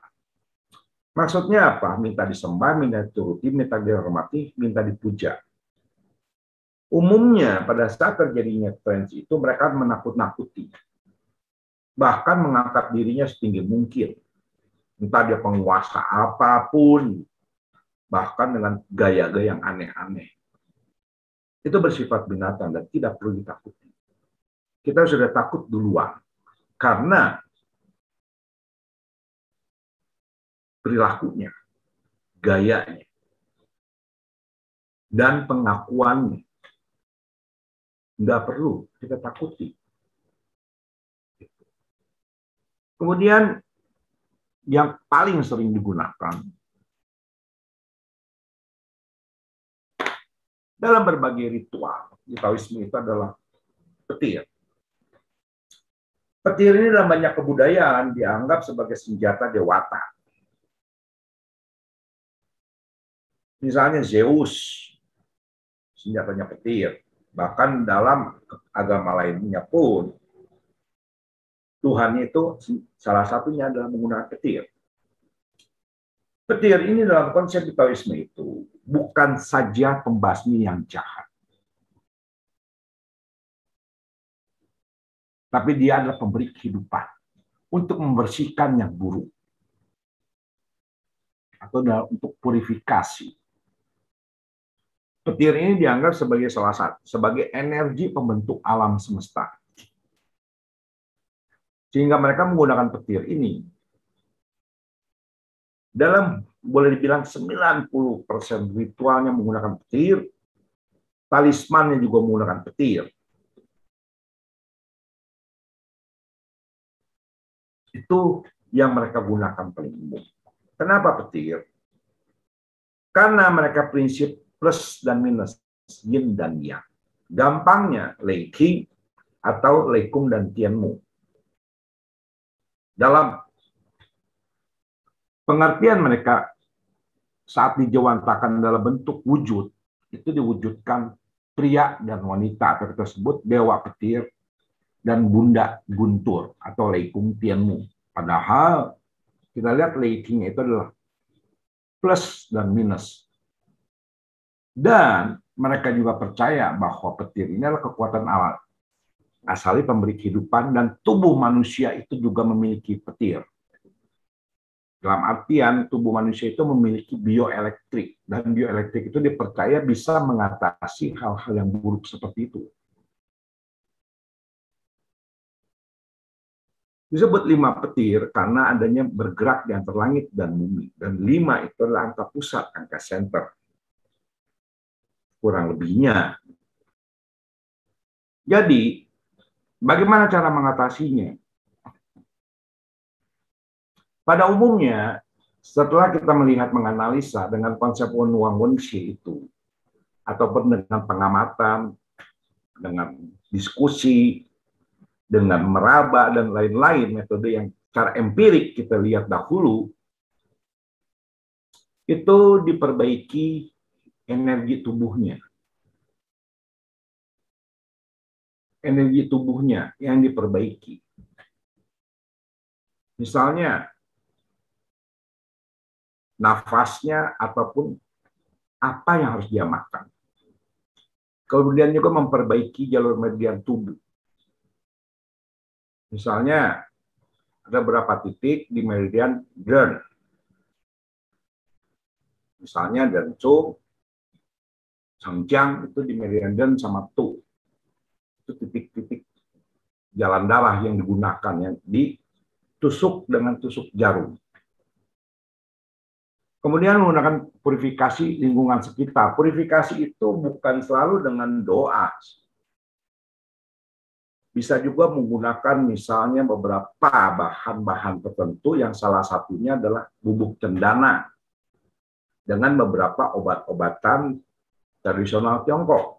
Maksudnya apa? Minta disembah, minta dituruti, minta dihormati, minta dipuja. Umumnya pada saat terjadinya tren itu mereka menakut-nakuti. Bahkan mengangkat dirinya setinggi mungkin. Entah dia penguasa apapun. Bahkan dengan gaya-gaya yang aneh-aneh. Itu bersifat binatang dan tidak perlu ditakuti. Kita sudah takut duluan. Karena perilakunya, gayanya, dan pengakuannya nggak perlu kita takuti. Kemudian yang paling sering digunakan dalam berbagai ritual di Taoisme itu adalah petir. Petir ini dalam banyak kebudayaan dianggap sebagai senjata dewata. Misalnya Zeus, senjatanya petir. Bahkan dalam agama lainnya pun, Tuhan itu salah satunya adalah menggunakan petir. Petir ini dalam konsep Taoisme itu bukan saja pembasmi yang jahat, tapi dia adalah pemberi kehidupan untuk membersihkan yang buruk atau untuk purifikasi. Petir ini dianggap sebagai sebagai energi pembentuk alam semesta. Sehingga mereka menggunakan petir ini dalam boleh dibilang 90% ritualnya menggunakan petir, talismannya juga menggunakan petir. Itu yang mereka gunakan paling umum. Kenapa petir? Karena mereka prinsip plus dan minus, yin dan yang. Gampangnya Lei Qi atau Lei Kung dan Tianmu. Dalam pengertian mereka saat dijawantakan dalam bentuk wujud, itu diwujudkan pria dan wanita, atau kita sebut dewa petir dan bunda guntur atau Lei Kung Tianmu. Padahal kita lihat Lei Qi itu adalah plus dan minus. Dan mereka juga percaya bahwa petir ini adalah kekuatan alam asali pemberi kehidupan, dan tubuh manusia itu juga memiliki petir. Dalam artian tubuh manusia itu memiliki bioelektrik, dan bioelektrik itu dipercaya bisa mengatasi hal-hal yang buruk seperti itu. Disebut 5 petir karena adanya bergerak di antara langit dan bumi, dan 5 itu adalah angka pusat, angka center. Kurang lebihnya. Jadi, bagaimana cara mengatasinya? Pada umumnya, setelah kita melihat menganalisa dengan konsep Wen Wang Wen Xi itu, ataupun dengan pengamatan, dengan diskusi, dengan meraba, dan lain-lain metode yang secara empirik kita lihat dahulu, itu diperbaiki energi tubuhnya. Energi tubuhnya yang diperbaiki. Misalnya, nafasnya ataupun apa yang harus dia makan. Kemudian juga memperbaiki jalur meridian tubuh. Misalnya, ada beberapa titik di meridian Den. Misalnya Densu, Changjiang itu di meridian Den sama Tu. Itu titik-titik jalan darah yang digunakan, yang ditusuk dengan tusuk jarum. Kemudian menggunakan purifikasi lingkungan sekitar. Purifikasi itu bukan selalu dengan doa. Bisa juga menggunakan misalnya beberapa bahan-bahan tertentu yang salah satunya adalah bubuk cendana dengan beberapa obat-obatan tradisional Tiongkok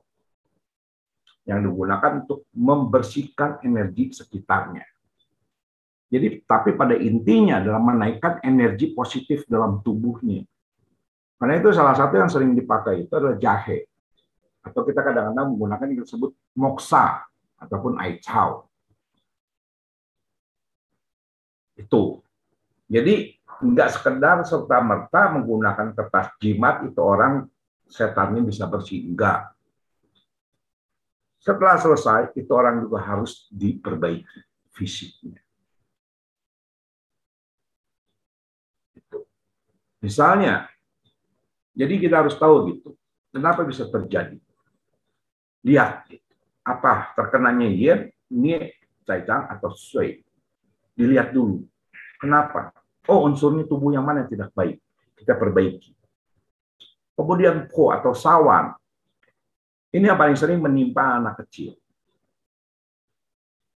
yang digunakan untuk membersihkan energi sekitarnya. Jadi, tapi pada intinya adalah menaikkan energi positif dalam tubuhnya. Karena itu salah satu yang sering dipakai itu adalah jahe. Atau kita kadang-kadang menggunakan yang disebut moksa ataupun aicao. Itu. Jadi, nggak sekedar serta-merta menggunakan kertas jimat itu orang setannya bisa bersih. Enggak. Setelah selesai, itu orang juga harus diperbaiki fisiknya. Misalnya, jadi kita harus tahu gitu, kenapa bisa terjadi. Lihat, apa terkenanya Yin, Nie, Caicang, atau Sui. Dilihat dulu. Kenapa? Oh, unsurnya tubuh yang mana yang tidak baik. Kita perbaiki. Kemudian po atau sawan. Ini yang paling sering menimpa anak kecil.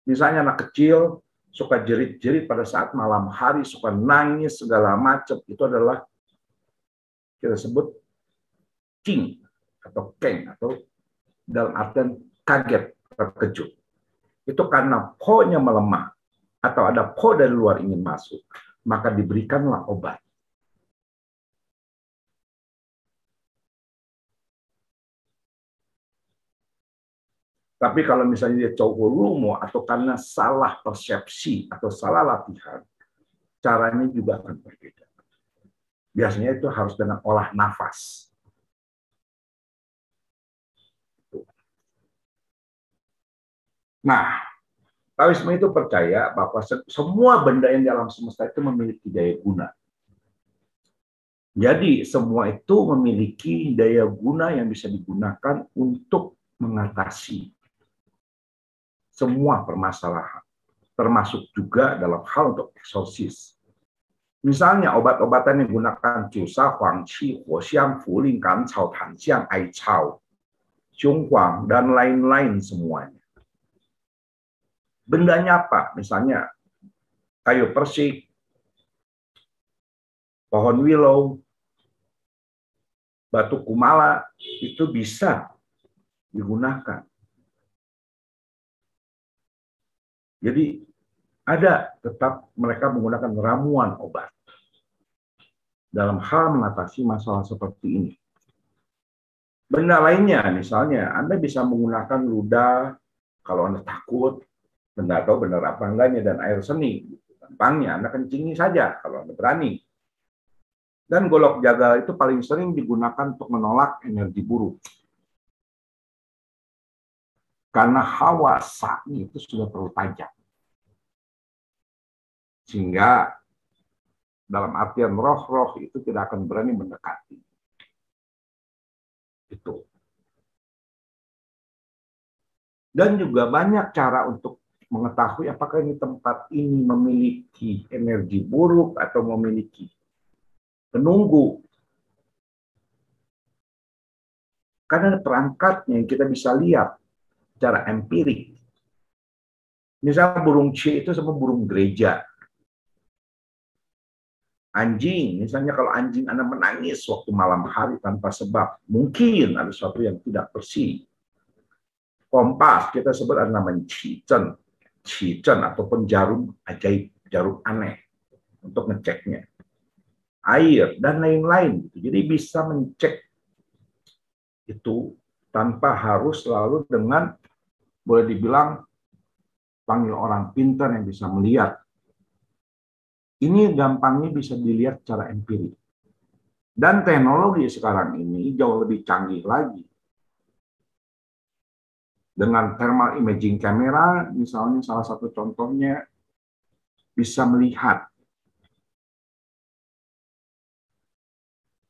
Misalnya anak kecil suka jerit-jerit pada saat malam hari, suka nangis segala macam. Itu adalah kita sebut king atau keng, atau dalam artian kaget, terkejut. Itu karena po-nya melemah atau ada po dari luar ingin masuk, maka diberikanlah obat. Tapi kalau misalnya dia cowolumo atau karena salah persepsi atau salah latihan, caranya juga akan berbeda. Biasanya itu harus dengan olah nafas. Nah, Taoisme itu percaya bahwa semua benda yang di alam semesta itu memiliki daya guna. Jadi semua itu memiliki daya guna yang bisa digunakan untuk mengatasi semua permasalahan, termasuk juga dalam hal untuk eksorsis. Misalnya obat-obatan yang digunakan Jusa, Huangqi, Huoxiang, Fuling, Gancao, Tanxiang, Aicao, Xionghuang, dan lain-lain semuanya. Bendanya apa? Misalnya kayu persik, pohon willow, batu kumala, itu bisa digunakan. Jadi ada tetap mereka menggunakan ramuan obat dalam hal mengatasi masalah seperti ini. Benda lainnya, misalnya Anda bisa menggunakan ludah kalau Anda takut, Anda tahu benar apa enggaknya, dan air seni. Gampangnya Anda kencingi saja kalau Anda berani. Dan golok jagal itu paling sering digunakan untuk menolak energi buruk. Karena hawa sakni itu sudah terlalu tajam. Sehingga dalam artian roh-roh itu tidak akan berani mendekati. Itu. Dan juga banyak cara untuk mengetahui apakah ini tempat ini memiliki energi buruk atau memiliki penunggu. Karena perangkatnya yang kita bisa lihat secara empirik. Misalnya burung C itu sama burung gereja. Anjing, misalnya kalau anjing Anda menangis waktu malam hari tanpa sebab, mungkin ada sesuatu yang tidak bersih. Kompas, kita sebut ada namanya cicen. Cicen ataupun jarum ajaib, jarum aneh untuk ngeceknya. Air, dan lain-lain. Jadi bisa mencek itu tanpa harus selalu dengan, boleh dibilang, panggil orang pintar yang bisa melihat. Ini gampangnya bisa dilihat secara empirik. Dan teknologi sekarang ini jauh lebih canggih lagi. Dengan thermal imaging camera, misalnya salah satu contohnya, bisa melihat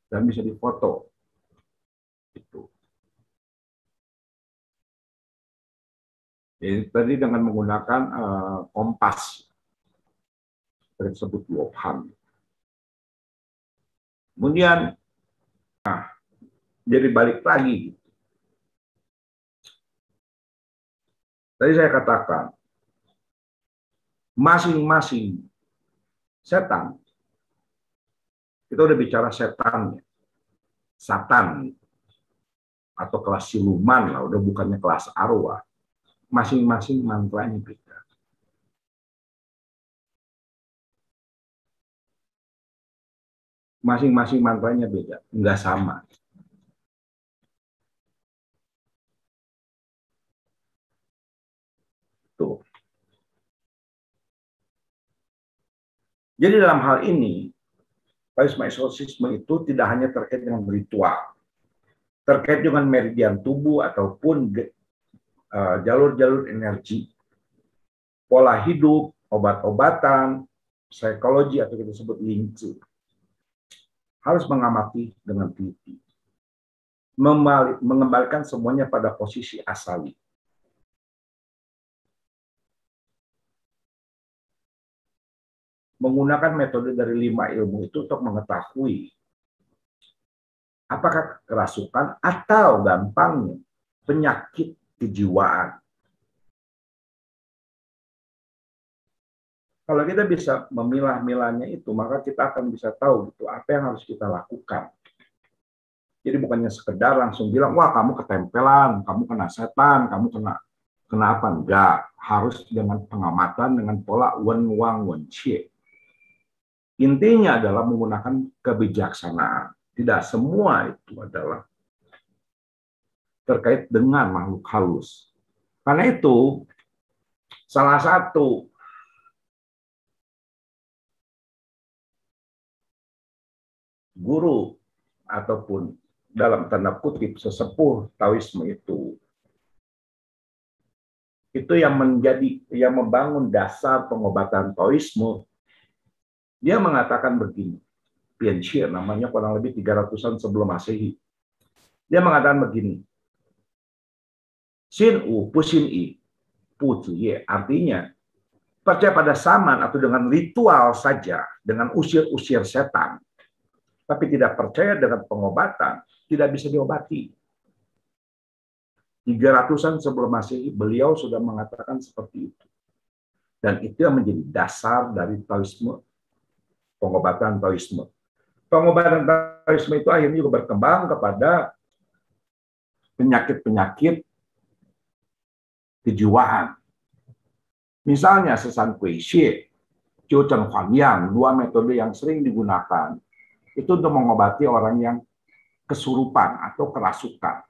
dan bisa difoto. Itu. Jadi tadi dengan menggunakan kompas, tersebut Wuhan. Kemudian, jadi balik lagi. Tadi saya katakan, masing-masing setan, kita udah bicara setan, satan, atau kelas siluman lah, udah bukannya kelas arwah. Masing-masing mantranya beda. Masing-masing mantranya beda, nggak sama. Tuh. Jadi dalam hal ini, Taoisme eksorsisme itu tidak hanya terkait dengan ritual, terkait dengan meridian tubuh ataupun jalur-jalur energi, pola hidup, obat-obatan, psikologi atau kita sebut lingzu. Harus mengamati dengan teliti. Mengembalikan semuanya pada posisi asali. menggunakan metode dari 5 ilmu itu untuk mengetahui apakah kerasukan atau gampangnya penyakit kejiwaan. Kalau kita bisa memilah-milahnya itu, maka kita akan bisa tahu gitu apa yang harus kita lakukan. Jadi bukannya sekedar langsung bilang, wah kamu ketempelan, kamu kena setan, kamu kena apa? Enggak. Harus dengan pengamatan, dengan pola wen wang wen qie. Intinya adalah menggunakan kebijaksanaan. Tidak semua itu adalah terkait dengan makhluk halus. Karena itu, salah satu guru ataupun dalam tanda kutip sesepuh Taoisme itu yang membangun dasar pengobatan Taoisme. Dia mengatakan begini, Pian Xie namanya, kurang lebih 300-an sebelum Masehi. Dia mengatakan begini, Xin Wu Pu Xin Yi Pu Zi Ye, artinya percaya pada saman atau dengan ritual saja, dengan usir-usir setan, tapi tidak percaya dengan pengobatan, tidak bisa diobati. 300-an sebelum Masehi, beliau sudah mengatakan seperti itu. Dan itu yang menjadi dasar dari Taoisme, pengobatan Taoisme. Pengobatan Taoisme itu akhirnya juga berkembang kepada penyakit-penyakit kejiwaan. Misalnya Sesan Kui Xie, Jiu Zhen Huan Yang, dua metode yang sering digunakan itu untuk mengobati orang yang kesurupan atau kerasukan.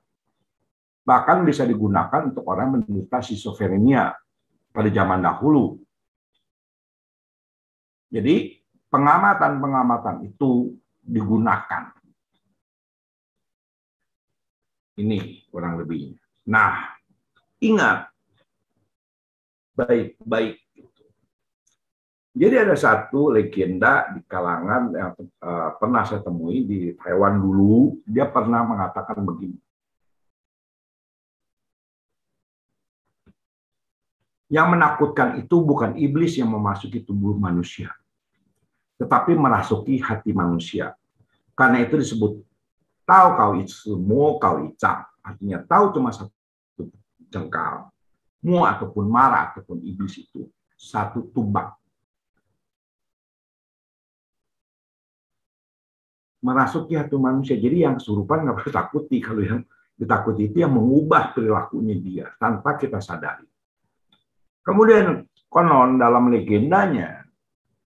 Bahkan bisa digunakan untuk orang menderita skizofrenia pada zaman dahulu. Jadi pengamatan-pengamatan itu digunakan. Ini kurang lebihnya. Nah, ingat baik-baik. Jadi ada satu legenda di kalangan yang pernah saya temui di Taiwan dulu, dia pernah mengatakan begini. Yang menakutkan itu bukan iblis yang memasuki tubuh manusia, tetapi merasuki hati manusia. Karena itu disebut Tao Kau Itsu, Mo Kau Icang. Artinya tahu cuma satu jengkal, Mo ataupun marah ataupun iblis itu satu tumbak. Merasuki hati manusia. Jadi yang kesurupan nggak perlu takuti. Kalau yang ditakuti itu yang mengubah perilakunya dia tanpa kita sadari. Kemudian konon dalam legendanya,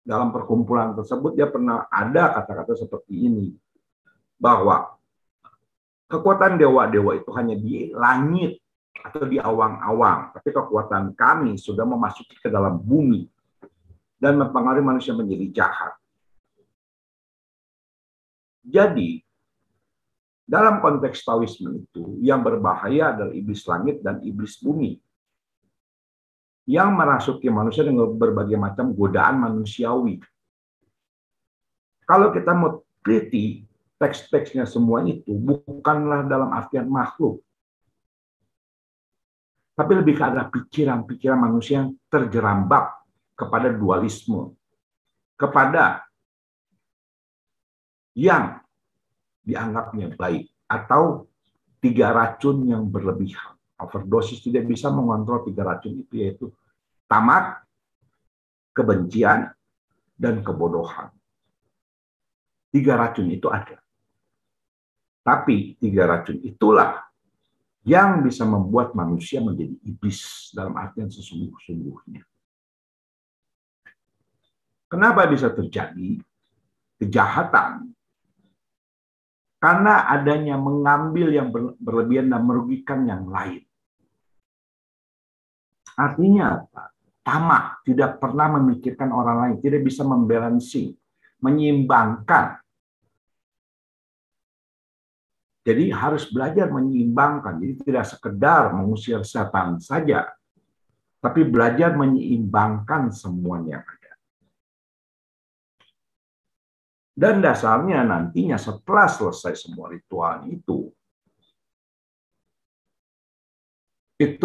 dalam perkumpulan tersebut dia pernah ada kata-kata seperti ini, bahwa kekuatan dewa-dewa itu hanya di langit atau di awang-awang, tapi kekuatan kami sudah memasuki ke dalam bumi dan mempengaruhi manusia menjadi jahat. Jadi, dalam konteks Taoisme itu, yang berbahaya adalah iblis langit dan iblis bumi, yang merasuki manusia dengan berbagai macam godaan manusiawi. Kalau kita mau teliti, teks-teksnya semua itu bukanlah dalam artian makhluk, tapi lebih ke arah pikiran-pikiran manusia yang terjerambab kepada dualisme, kepada yang dianggapnya baik, atau 3 racun yang berlebihan. Overdosis tidak bisa mengontrol 3 racun itu, yaitu tamak, kebencian, dan kebodohan. 3 racun itu ada. Tapi 3 racun itulah yang bisa membuat manusia menjadi iblis dalam artian sesungguh-sungguhnya. Kenapa bisa terjadi kejahatan? Karena adanya mengambil yang berlebihan dan merugikan yang lain. Artinya apa? Tamak, tidak pernah memikirkan orang lain, tidak bisa membalancing, menyeimbangkan. Jadi harus belajar menyeimbangkan. Jadi tidak sekedar mengusir setan saja, tapi belajar menyeimbangkan semuanya. Dan dasarnya nantinya setelah selesai semua ritual itu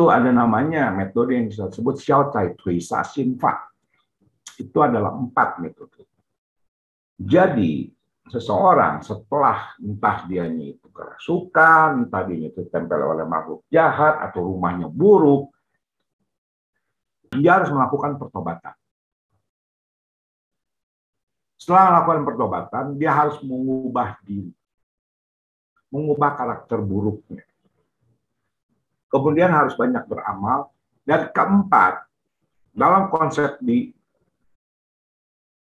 ada namanya metode yang disebut Xiao Cai Tui Sa Xin Fa. itu adalah 4 metode. Jadi seseorang setelah entah dianya itu kerasukan, entah dia itu tempel oleh makhluk jahat atau rumahnya buruk, dia harus melakukan pertobatan. Setelah melakukan pertobatan, dia harus mengubah diri, mengubah karakter buruknya. Kemudian harus banyak beramal. Dan keempat, dalam konsep di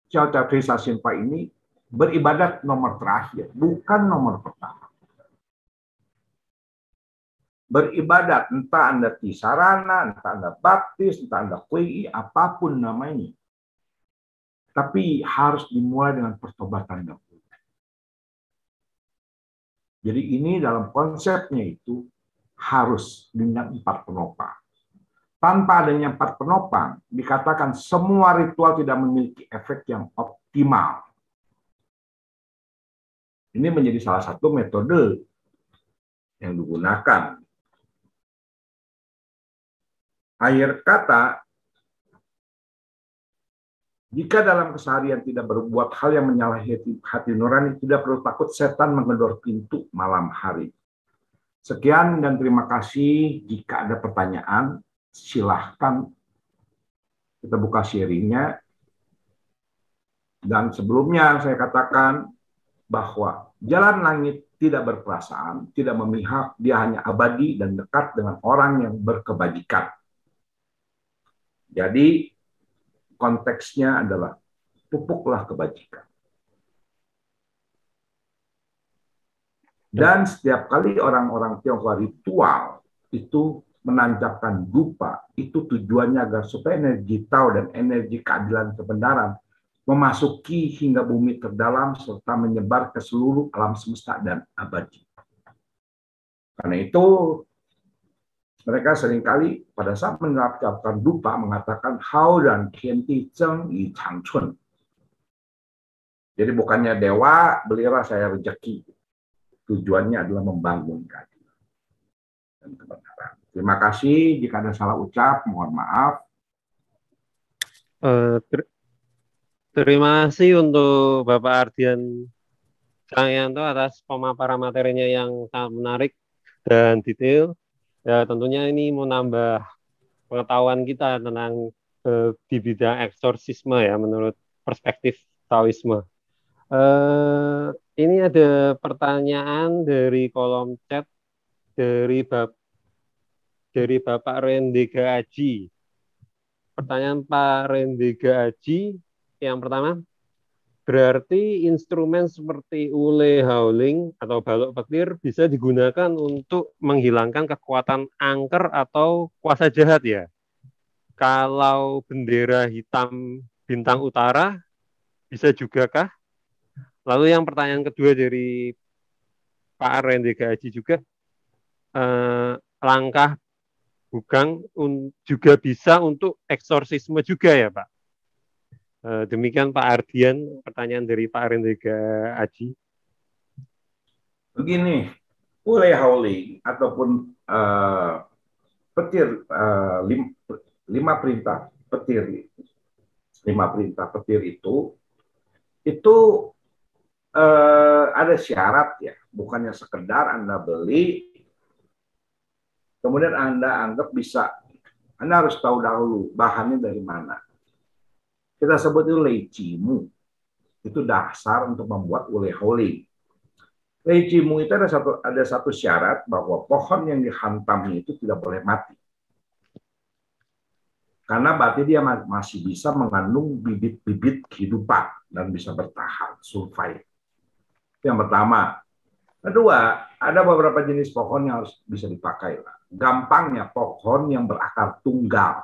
Xiao Trisa Shinpa ini, beribadat nomor terakhir, bukan nomor pertama. Beribadat, entah Anda Tisarana, entah Anda Baptis, entah Anda Kui, apapun namanya. Tapi harus dimulai dengan pertobatan dahulu. Jadi ini dalam konsepnya itu harus dengan 4 penopang. Tanpa adanya 4 penopang, dikatakan semua ritual tidak memiliki efek yang optimal. Ini menjadi salah satu metode yang digunakan. Akhir kata, jika dalam keseharian tidak berbuat hal yang menyalahi hati nurani, tidak perlu takut setan menggedor pintu malam hari. Sekian dan terima kasih. Jika ada pertanyaan, silahkan kita buka sharingnya. Dan sebelumnya saya katakan bahwa jalan langit tidak berperasaan, tidak memihak, dia hanya abadi dan dekat dengan orang yang berkebajikan. Jadi konteksnya adalah pupuklah kebajikan. Dan setiap kali orang-orang Tionghoa ritual itu menancapkan dupa, itu tujuannya agar supaya energi Tao dan energi keadilan kebenaran memasuki hingga bumi terdalam serta menyebar ke seluruh alam semesta dan abadi. Karena itu mereka seringkali pada saat menerapkan dupa mengatakan Hao dan Tianti Zheng Yi Changchun. Jadi bukannya dewa belilah saya rezeki. Tujuannya adalah membangun keadilan dan kebenaran. Terima kasih. Jika ada salah ucap, mohon maaf. Terima kasih untuk Bapak Ardian Cahyanto atas pemaparan materinya yang sangat menarik dan detail. Ya, tentunya ini menambah pengetahuan kita tentang di bidang eksorsisme ya, menurut perspektif Taoisme. Ini ada pertanyaan dari kolom chat dari Bapak Rendega Aji. Pertanyaan Pak Rendega Aji yang pertama, berarti instrumen seperti ule howling atau balok petir bisa digunakan untuk menghilangkan kekuatan angker atau kuasa jahat ya? Kalau bendera hitam bintang utara bisa juga kah? Lalu yang pertanyaan kedua dari Pak Rendega Haji juga, langkah bugang juga bisa untuk eksorsisme juga ya Pak? Demikian Pak Ardian, pertanyaan dari Pak Rendega Haji. Begini, ule howling ataupun petir, 5 perintah petir, 5 perintah petir itu ada syarat ya, bukannya sekedar Anda beli, kemudian Anda anggap bisa. Anda harus tahu dahulu bahannya dari mana. Kita sebut itu leicimu, itu dasar untuk membuat ule howling. Leicimu itu ada satu syarat bahwa pohon yang dihantamnya itu tidak boleh mati. Karena berarti dia masih bisa mengandung bibit-bibit kehidupan dan bisa bertahan, survive. Yang pertama. Kedua, ada beberapa jenis pohon yang harus bisa dipakai. Gampangnya pohon yang berakar tunggal.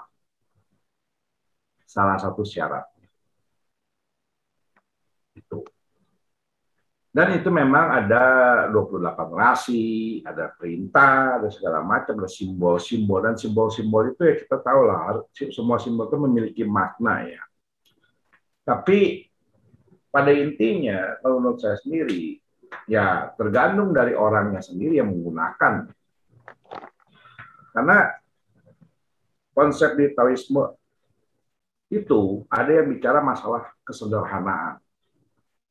Salah satu syaratnya. Itu. Dan itu memang ada 28 rasi, ada perintah, ada segala macam, ada simbol-simbol. Dan simbol-simbol itu ya kita tahu lah, semua simbol itu memiliki makna ya. Tapi pada intinya, kalau menurut saya sendiri, ya tergantung dari orangnya sendiri yang menggunakan. Karena konsep di Taoisme itu ada yang bicara masalah kesederhanaan.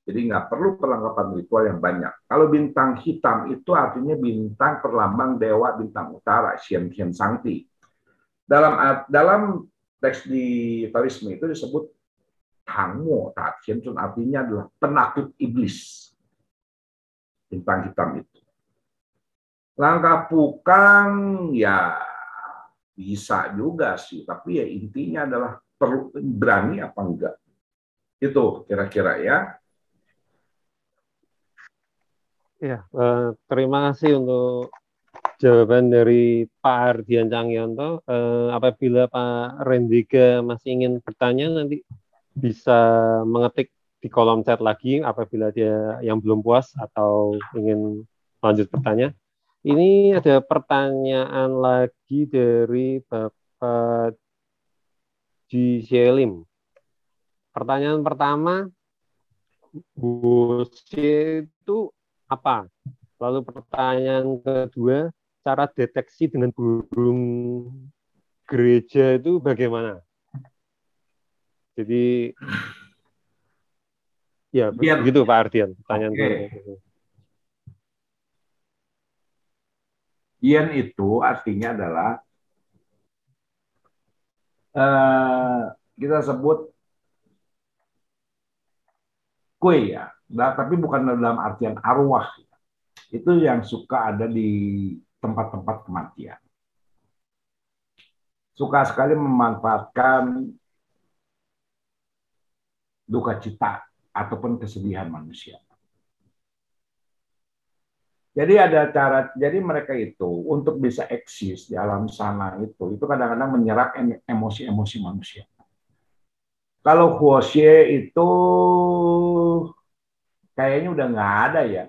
Jadi nggak perlu perlengkapan ritual yang banyak. Kalau bintang hitam itu artinya bintang perlambang dewa bintang utara, Xian Tian Sangti. Dalam teks di Taoisme itu disebut Tangmo, Xian Chun artinya adalah penakut iblis. Bintang hitam itu. Langkah pukang ya bisa juga sih, tapi ya intinya adalah perlu berani apa enggak. Itu kira-kira ya. Ya, terima kasih untuk jawaban dari Pak Ardian Cangyanto. Apabila Pak Rendiga masih ingin bertanya, nanti bisa mengetik di kolom chat lagi apabila dia yang belum puas atau ingin lanjut bertanya. Ini ada pertanyaan lagi dari Bapak Ji Selim. Pertanyaan pertama, Bosye itu apa? Lalu pertanyaan kedua, cara deteksi dengan burung gereja itu bagaimana? Jadi, ya begitu Pak Ardian. Pertanyaan kedua. Yen itu artinya adalah kita sebut kue ya, tapi bukan dalam artian arwah. Itu yang suka ada di tempat-tempat kematian. Suka sekali memanfaatkan duka cita ataupun kesedihan manusia. Jadi ada cara, jadi mereka itu untuk bisa eksis di alam sana itu kadang-kadang menyerap emosi-emosi manusia. Kalau Huoxie itu kayaknya udah nggak ada ya.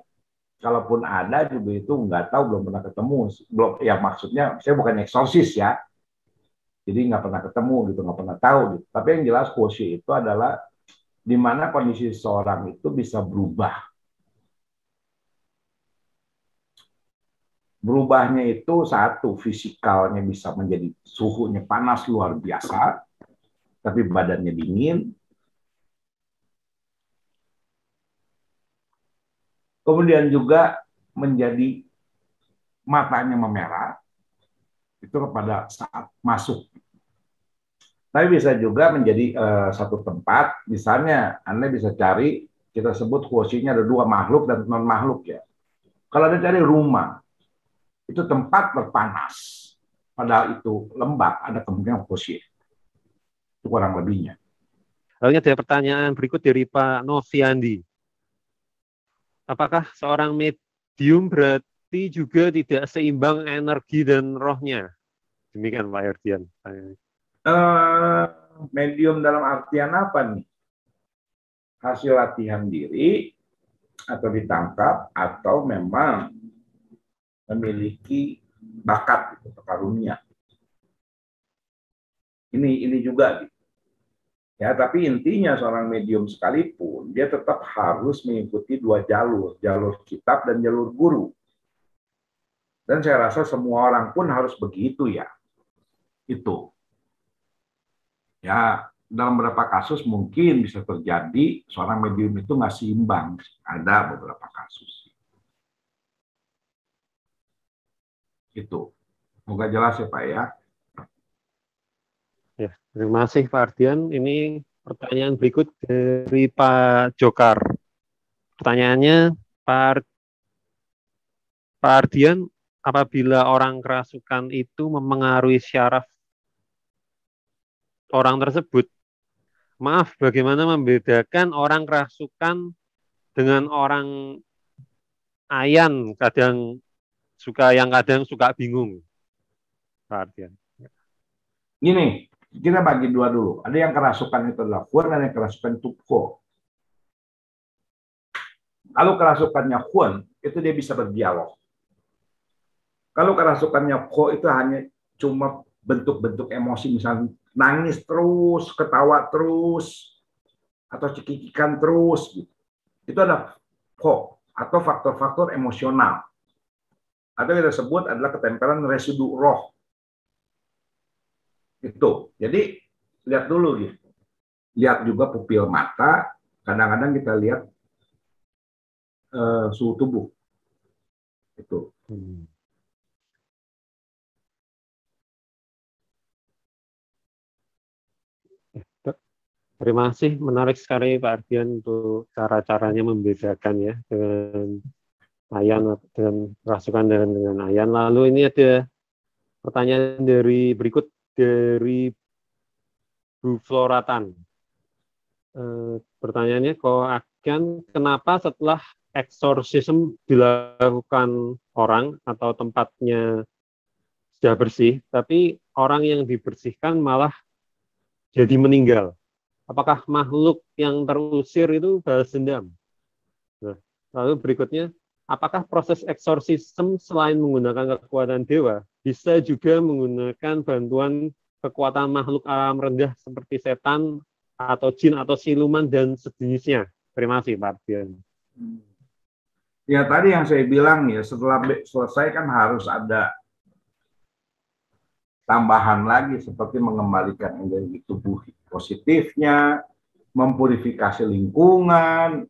Kalaupun ada juga itu nggak tahu, belum pernah ketemu. Belum, ya maksudnya saya bukan eksorsis ya. Jadi nggak pernah ketemu gitu, nggak pernah tahu gitu. Tapi yang jelas Huoxie itu adalah di mana kondisi seorang itu bisa berubah. Berubahnya itu satu, fisikalnya bisa menjadi suhunya panas luar biasa, tapi badannya dingin. Kemudian juga menjadi matanya memerah, itu pada saat masuk. Tapi bisa juga menjadi satu tempat, misalnya Anda bisa cari, kita sebut Huoxie-nya ada dua, makhluk dan non-makhluk ya. Kalau Anda cari rumah, itu tempat berpanas, padahal itu lembab, ada kemungkinan Huoxie. Itu kurang lebihnya. Lalu ada pertanyaan berikut dari Pak Noviandi. Apakah seorang medium berarti juga tidak seimbang energi dan rohnya? Demikian Pak Ardian. Medium dalam artian apa nih? Hasil latihan diri, atau ditangkap, atau memang memiliki bakat atau karunia. Ini juga gitu. Ya, tapi intinya seorang medium sekalipun dia tetap harus mengikuti dua jalur, jalur kitab dan jalur guru. Dan saya rasa semua orang pun harus begitu ya. Itu. Ya, dalam beberapa kasus mungkin bisa terjadi seorang medium itu nggak seimbang. Ada beberapa kasus. Itu. Semoga jelas ya Pak ya. Ya, terima kasih Pak Ardian. Ini pertanyaan berikut dari Pak Jokar. Pertanyaannya, Pak Ardian, apabila orang kerasukan itu memengaruhi syaraf orang tersebut, maaf, bagaimana membedakan orang kerasukan dengan orang ayan, kadang suka bingung, Pak Ardian. Gini, kita bagi dua dulu. Ada yang kerasukan itu adalah Huan, dan yang kerasukan itu Ho. Kalau kerasukannya Huan, itu dia bisa berdialog. Kalau kerasukannya Ho itu hanya cuma bentuk-bentuk emosi, misalnya nangis terus, ketawa terus, atau cekikikan terus. Gitu. Itu adalah Ho, atau faktor-faktor emosional. Atau kita sebut adalah ketempelan residu roh. Itu. Jadi lihat dulu gitu. lihat juga pupil mata, kadang-kadang kita lihat suhu tubuh. Itu. Terima kasih, menarik sekali Pak Ardian untuk cara-caranya membedakan ya dengan ayan dan rasukan dengan ayan. Lalu ini ada pertanyaan berikut dari Bu Floratan. Pertanyaannya, kenapa setelah eksorsisme dilakukan orang atau tempatnya sudah bersih, tapi orang yang dibersihkan malah jadi meninggal? Apakah makhluk yang terusir itu balas dendam? Nah, lalu berikutnya, apakah proses eksorsisme selain menggunakan kekuatan dewa, bisa juga menggunakan bantuan kekuatan makhluk alam rendah seperti setan, atau jin, atau siluman, dan sejenisnya? Terima kasih, Pak Ardian. Ya, tadi yang saya bilang ya, setelah selesai kan harus ada tambahan lagi, seperti mengembalikan energi tubuh positifnya, mempurifikasi lingkungan,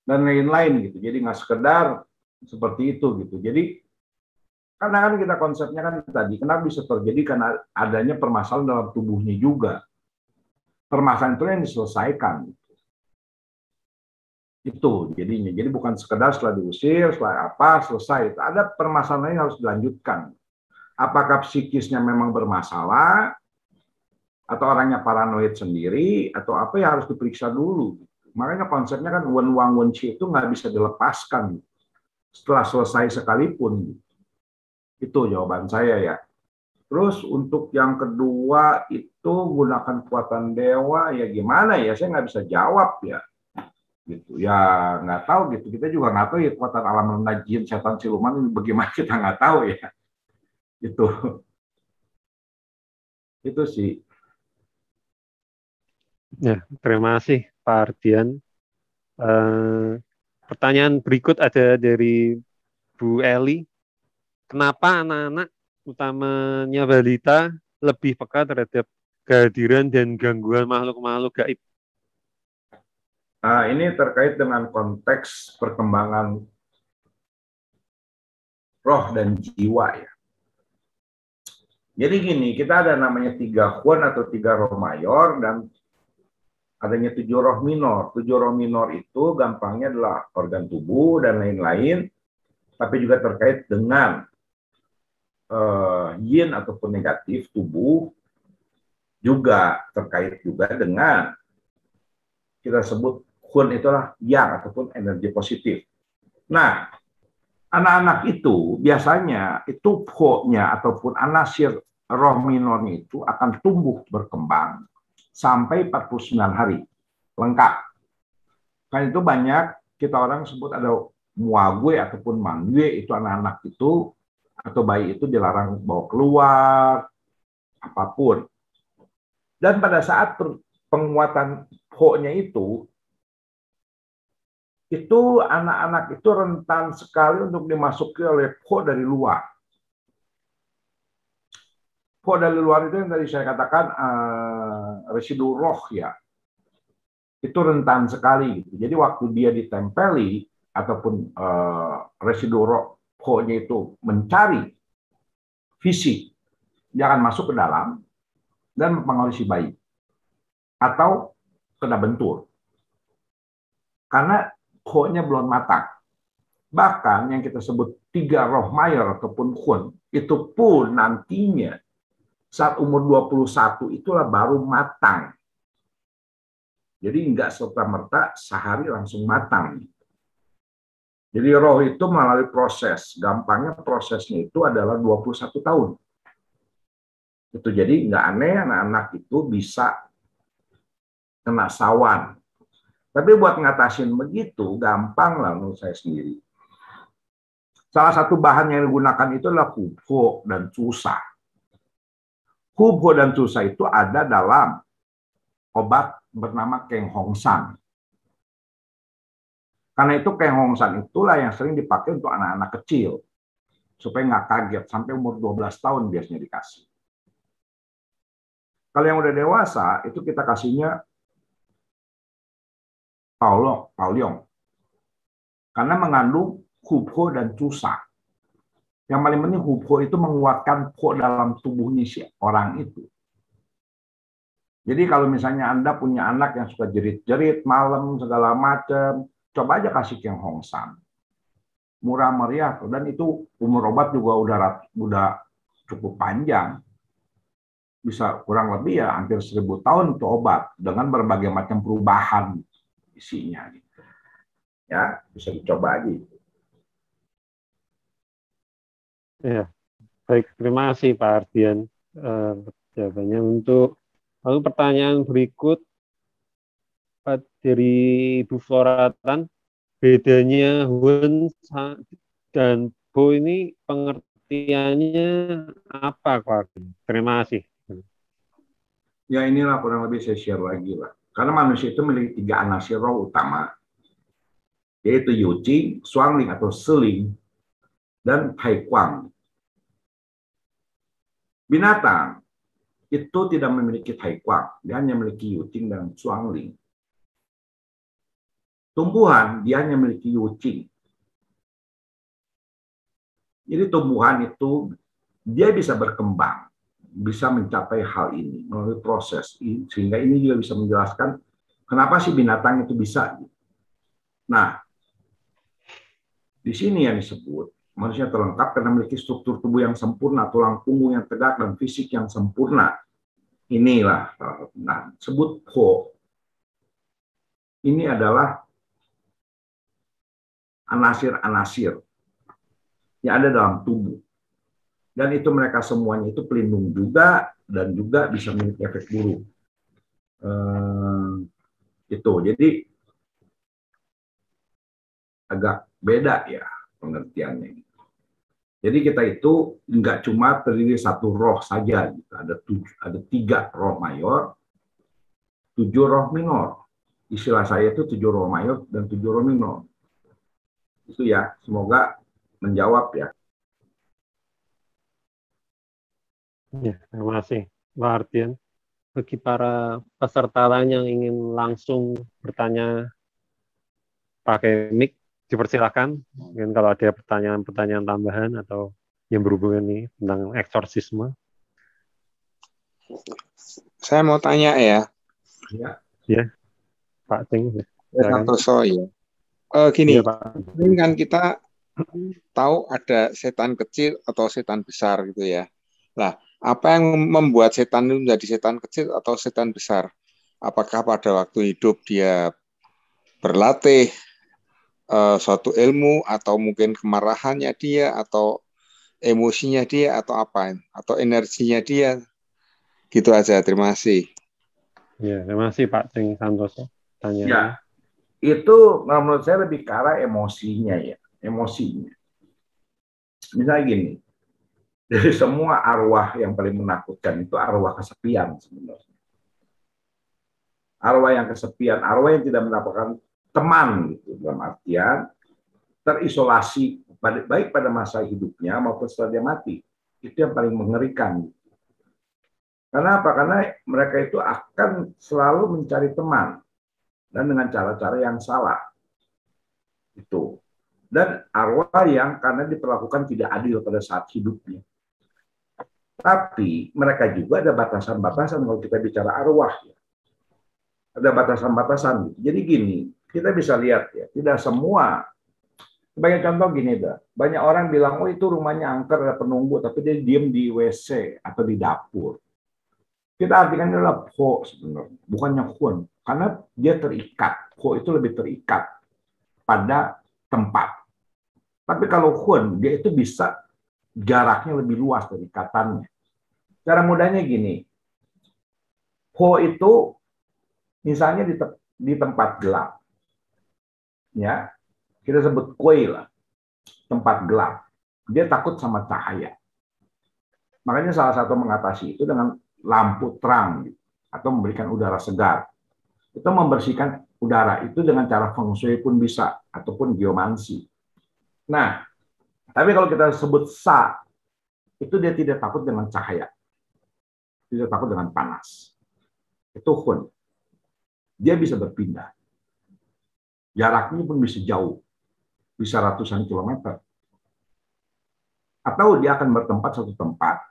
dan lain-lain gitu. Jadi nggak sekedar seperti itu gitu. Jadi karena kan kita konsepnya kan tadi, kenapa bisa terjadi karena adanya permasalahan dalam tubuhnya juga. Permasalahan itu yang diselesaikan. Itu jadinya. Jadi bukan sekedar setelah diusir, setelah apa, selesai. Ada permasalahan yang harus dilanjutkan. Apakah psikisnya memang bermasalah, atau orangnya paranoid sendiri, atau apa yang harus diperiksa dulu. Makanya konsepnya kan wen wang wen chi itu nggak bisa dilepaskan setelah selesai sekalipun. Itu jawaban saya ya. Terus untuk yang kedua itu gunakan kekuatan dewa, ya gimana ya, saya nggak bisa jawab ya. Gitu ya, nggak tahu gitu. Kita juga nggak tahu ya kekuatan alam rendah, jin, setan, siluman ini bagaimana, kita nggak tahu ya. Itu sih. Ya, terima kasih Pak Ardian. Pertanyaan berikut ada dari Bu Eli. Kenapa anak-anak, utamanya balita, lebih peka terhadap kehadiran dan gangguan makhluk-makhluk gaib? Ini terkait dengan konteks perkembangan roh dan jiwa ya. Jadi gini, kita ada namanya 3 huan atau 3 roh mayor dan adanya 7 roh minor. 7 roh minor itu gampangnya adalah organ tubuh dan lain-lain, tapi juga terkait dengan yin ataupun negatif tubuh, juga terkait juga dengan kita sebut Hun itulah yang ataupun energi positif. Nah, anak-anak itu biasanya itu pho-nya ataupun anasir roh minornya itu akan tumbuh berkembang sampai 49 hari lengkap. Kan itu banyak kita orang sebut ada muagwe ataupun mangwe, itu anak-anak itu atau bayi itu dilarang bawa keluar apapun. Dan pada saat penguatan pho-nya itu anak-anak itu rentan sekali untuk dimasuki oleh pho dari luar. Pho dari luar itu yang tadi saya katakan residu roh ya. Itu rentan sekali gitu. Jadi waktu dia ditempeli ataupun residu roh pho-nya itu mencari fisik, dia akan masuk ke dalam dan mempengaruhi si bayi atau kena bentur. Karena pho-nya belum matang. Bahkan yang kita sebut 3 roh mayor ataupun Hun, itu pun nantinya saat umur 21 itulah baru matang. Jadi enggak serta-merta sehari langsung matang. Jadi roh itu melalui proses. Gampangnya prosesnya itu adalah 21 tahun. Itu jadi enggak aneh anak-anak itu bisa kena sawan. Tapi buat ngatasin begitu, gampang lah menurut saya sendiri. Salah satu bahan yang digunakan itu adalah hubho dan cusa. Hubho dan cusa itu ada dalam obat bernama Keng Hong San. Karena itu Keng Hong San itulah yang sering dipakai untuk anak-anak kecil. Supaya nggak kaget, sampai umur 12 tahun biasanya dikasih. Kalau yang udah dewasa, itu kita kasihnya Pauliong. Karena mengandung hupho dan cusa. Yang paling penting hupho itu menguatkan po dalam tubuhnya si orang itu. Jadi kalau misalnya Anda punya anak yang suka jerit-jerit malam segala macam, coba aja kasih Keng Hong San. Murah meriah dan itu umur obat juga udah cukup panjang. Bisa kurang lebih ya hampir 1000 tahun itu obat dengan berbagai macam perubahan isinya. Ya, bisa dicoba aja. Ya, baik. Terima kasih Pak Ardian jawabannya. Untuk lalu pertanyaan berikut Pak, dari Ibu Floratan, bedanya Hun dan Bo ini pengertiannya apa Pak? Terima kasih. Ya inilah kurang lebih saya share lagi lah. Karena manusia itu memiliki 3 anasir roh utama, yaitu Yuqing, Xuangling atau Seling, dan Taekwang. Binatang itu tidak memiliki Taekwang, dia hanya memiliki Yuqing dan Xuangling. Tumbuhan dia hanya memiliki Yuqing. Jadi tumbuhan itu dia bisa berkembang, bisa mencapai hal ini melalui proses, sehingga ini juga bisa menjelaskan kenapa sih binatang itu bisa. Nah, di sini yang disebut manusia terlengkap karena memiliki struktur tubuh yang sempurna, tulang punggung yang tegak, dan fisik yang sempurna. Inilah, nah, sebut Po. Ini adalah anasir-anasir yang ada dalam tubuh. Dan itu mereka semuanya itu pelindung juga, dan juga bisa memiliki efek buruk. Itu, jadi agak beda ya pengertiannya. Jadi kita itu nggak cuma terdiri satu roh saja, gitu. Ada 3 roh mayor, 7 roh minor. Istilah saya itu 7 roh mayor dan 7 roh minor. Itu ya, semoga menjawab ya. Ya, terima kasih Pak Ardian. Bagi para peserta lain yang ingin langsung bertanya pakai mic, dipersilakan. Mungkin kalau ada pertanyaan-pertanyaan tambahan atau yang berhubungan ini tentang eksorsisme. Saya mau tanya ya. Ya, Pak Ting. Santoso ya. Gini, ya, Pak. Ini kan kita tahu ada setan kecil atau setan besar gitu ya. Nah, apa yang membuat setan itu menjadi setan kecil atau setan besar? Apakah pada waktu hidup dia berlatih suatu ilmu, atau mungkin kemarahannya dia, atau emosinya dia, atau apa, atau energinya dia? Gitu aja, terima kasih. Ya, terima kasih Pak Ting Santoso. Ya, itu menurut saya lebih ke arah emosinya ya, emosinya. Misalnya gini, dari semua arwah yang paling menakutkan itu arwah kesepian sebenarnya. Arwah yang kesepian, arwah yang tidak mendapatkan teman, gitu, dalam artian terisolasi baik pada masa hidupnya maupun setelah dia mati. Itu yang paling mengerikan. Karena apa? Karena mereka itu akan selalu mencari teman dan dengan cara-cara yang salah. Itu. Dan arwah yang karena diperlakukan tidak adil pada saat hidupnya. Tapi mereka juga ada batasan-batasan kalau kita bicara arwah. Ya. Ada batasan-batasan. Jadi gini, kita bisa lihat ya, tidak semua. Sebagai contoh gini dah, banyak orang bilang, oh itu rumahnya angker, ada penunggu, tapi dia diem di WC atau di dapur. Kita artikan adalah po sebenarnya, bukannya hun, karena dia terikat. Po itu lebih terikat pada tempat. Tapi kalau hun, dia itu bisa jaraknya lebih luas dari ikatannya. Cara mudahnya gini, po itu misalnya di tempat gelap, ya kita sebut kue lah, tempat gelap. Dia takut sama cahaya. Makanya salah satu mengatasi itu dengan lampu terang atau memberikan udara segar. Itu membersihkan udara itu dengan cara feng shui pun bisa ataupun geomansi. Nah, tapi kalau kita sebut sa, itu dia tidak takut dengan cahaya. Tidak takut dengan panas. Itu hun. Dia bisa berpindah. Jaraknya pun bisa jauh, bisa ratusan kilometer. Atau dia akan bertempat satu tempat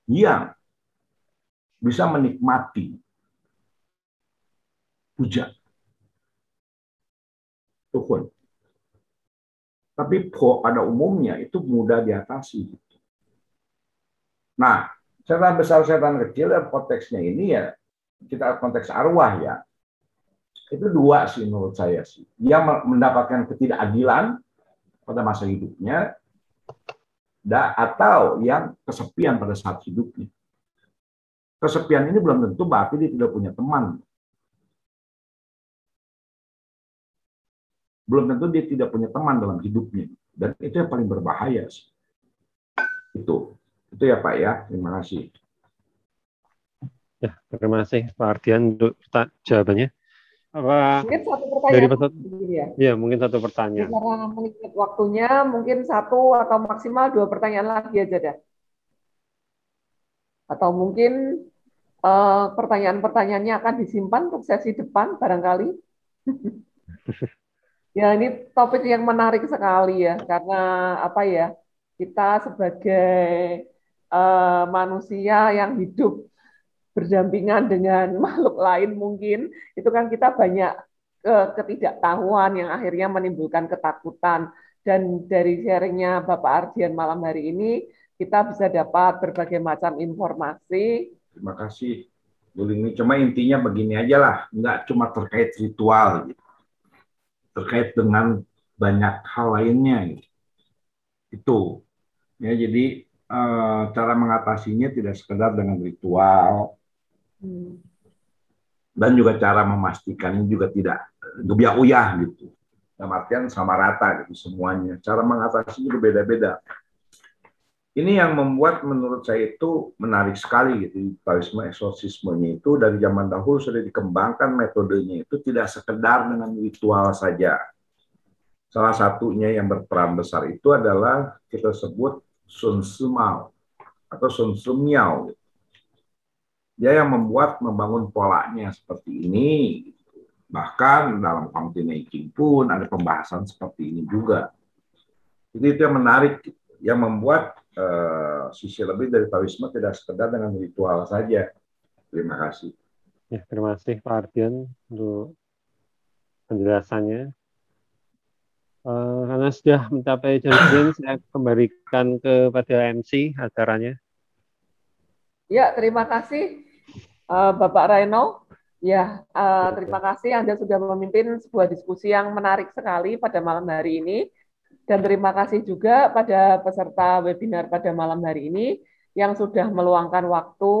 yang bisa menikmati hujan, turun. Tapi pada umumnya itu mudah diatasi. Nah, setan besar, setan kecil, konteksnya ini ya, kita konteks arwah ya, itu dua sih menurut saya sih. Dia mendapatkan ketidakadilan pada masa hidupnya, atau yang kesepian pada saat hidupnya. Kesepian ini belum tentu berarti dia tidak punya teman. Belum tentu dia tidak punya teman dalam hidupnya. Dan itu yang paling berbahaya sih. Itu ya Pak ya. Terima kasih. Ya, terima kasih Pak Ardian untuk jawabannya. Apa mungkin satu pertanyaan dari ya, mungkin satu pertanyaan. Karena mengingat waktunya, mungkin satu atau maksimal 2 pertanyaan lagi aja dah. Atau mungkin pertanyaan-pertanyaannya akan disimpan untuk sesi depan barangkali. Ya, ini topik yang menarik sekali ya, karena apa ya, kita sebagai manusia yang hidup berdampingan dengan makhluk lain mungkin, itu kan kita banyak ketidaktahuan yang akhirnya menimbulkan ketakutan. Dan dari sharingnya Bapak Ardian malam hari ini, kita bisa dapat berbagai macam informasi. Terima kasih, Bu Lini. Cuma intinya begini aja lah, nggak cuma terkait ritual, gitu. Terkait dengan banyak hal lainnya. Gitu. Itu. Ya, jadi cara mengatasinya tidak sekedar dengan ritual, dan juga cara memastikannya juga tidak gebiak-uyah gitu. Dalam artian sama rata gitu semuanya. Cara mengatasinya berbeda-beda. Ini yang membuat menurut saya itu menarik sekali gitu. Taoisme eksorsismenya itu dari zaman dahulu sudah dikembangkan metodenya itu tidak sekedar dengan ritual saja. Salah satunya yang berperan besar itu adalah kita sebut Sun Sumao atau Sun Sumiao. Dia yang membangun polanya seperti ini. Bahkan dalam Continuing pun ada pembahasan seperti ini juga. Jadi itu yang menarik, yang membuat sisi lebih dari Taoisme tidak sekedar dengan ritual saja. Terima kasih. Ya, terima kasih Pak Ardian untuk penjelasannya. Karena sudah mencapai jam segini, saya kembalikan kepada MC acaranya. Ya, terima kasih Bapak Raino. Ya, terima kasih Anda sudah memimpin sebuah diskusi yang menarik sekali pada malam hari ini. Dan terima kasih juga pada peserta webinar pada malam hari ini yang sudah meluangkan waktu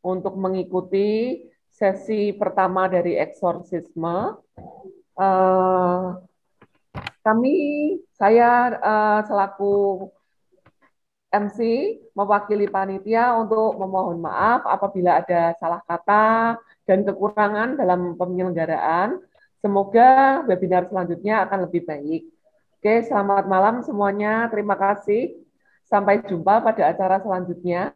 untuk mengikuti sesi pertama dari eksorsisme. Saya selaku MC mewakili panitia untuk memohon maaf apabila ada salah kata dan kekurangan dalam penyelenggaraan. Semoga webinar selanjutnya akan lebih baik. Oke, selamat malam semuanya. Terima kasih. Sampai jumpa pada acara selanjutnya.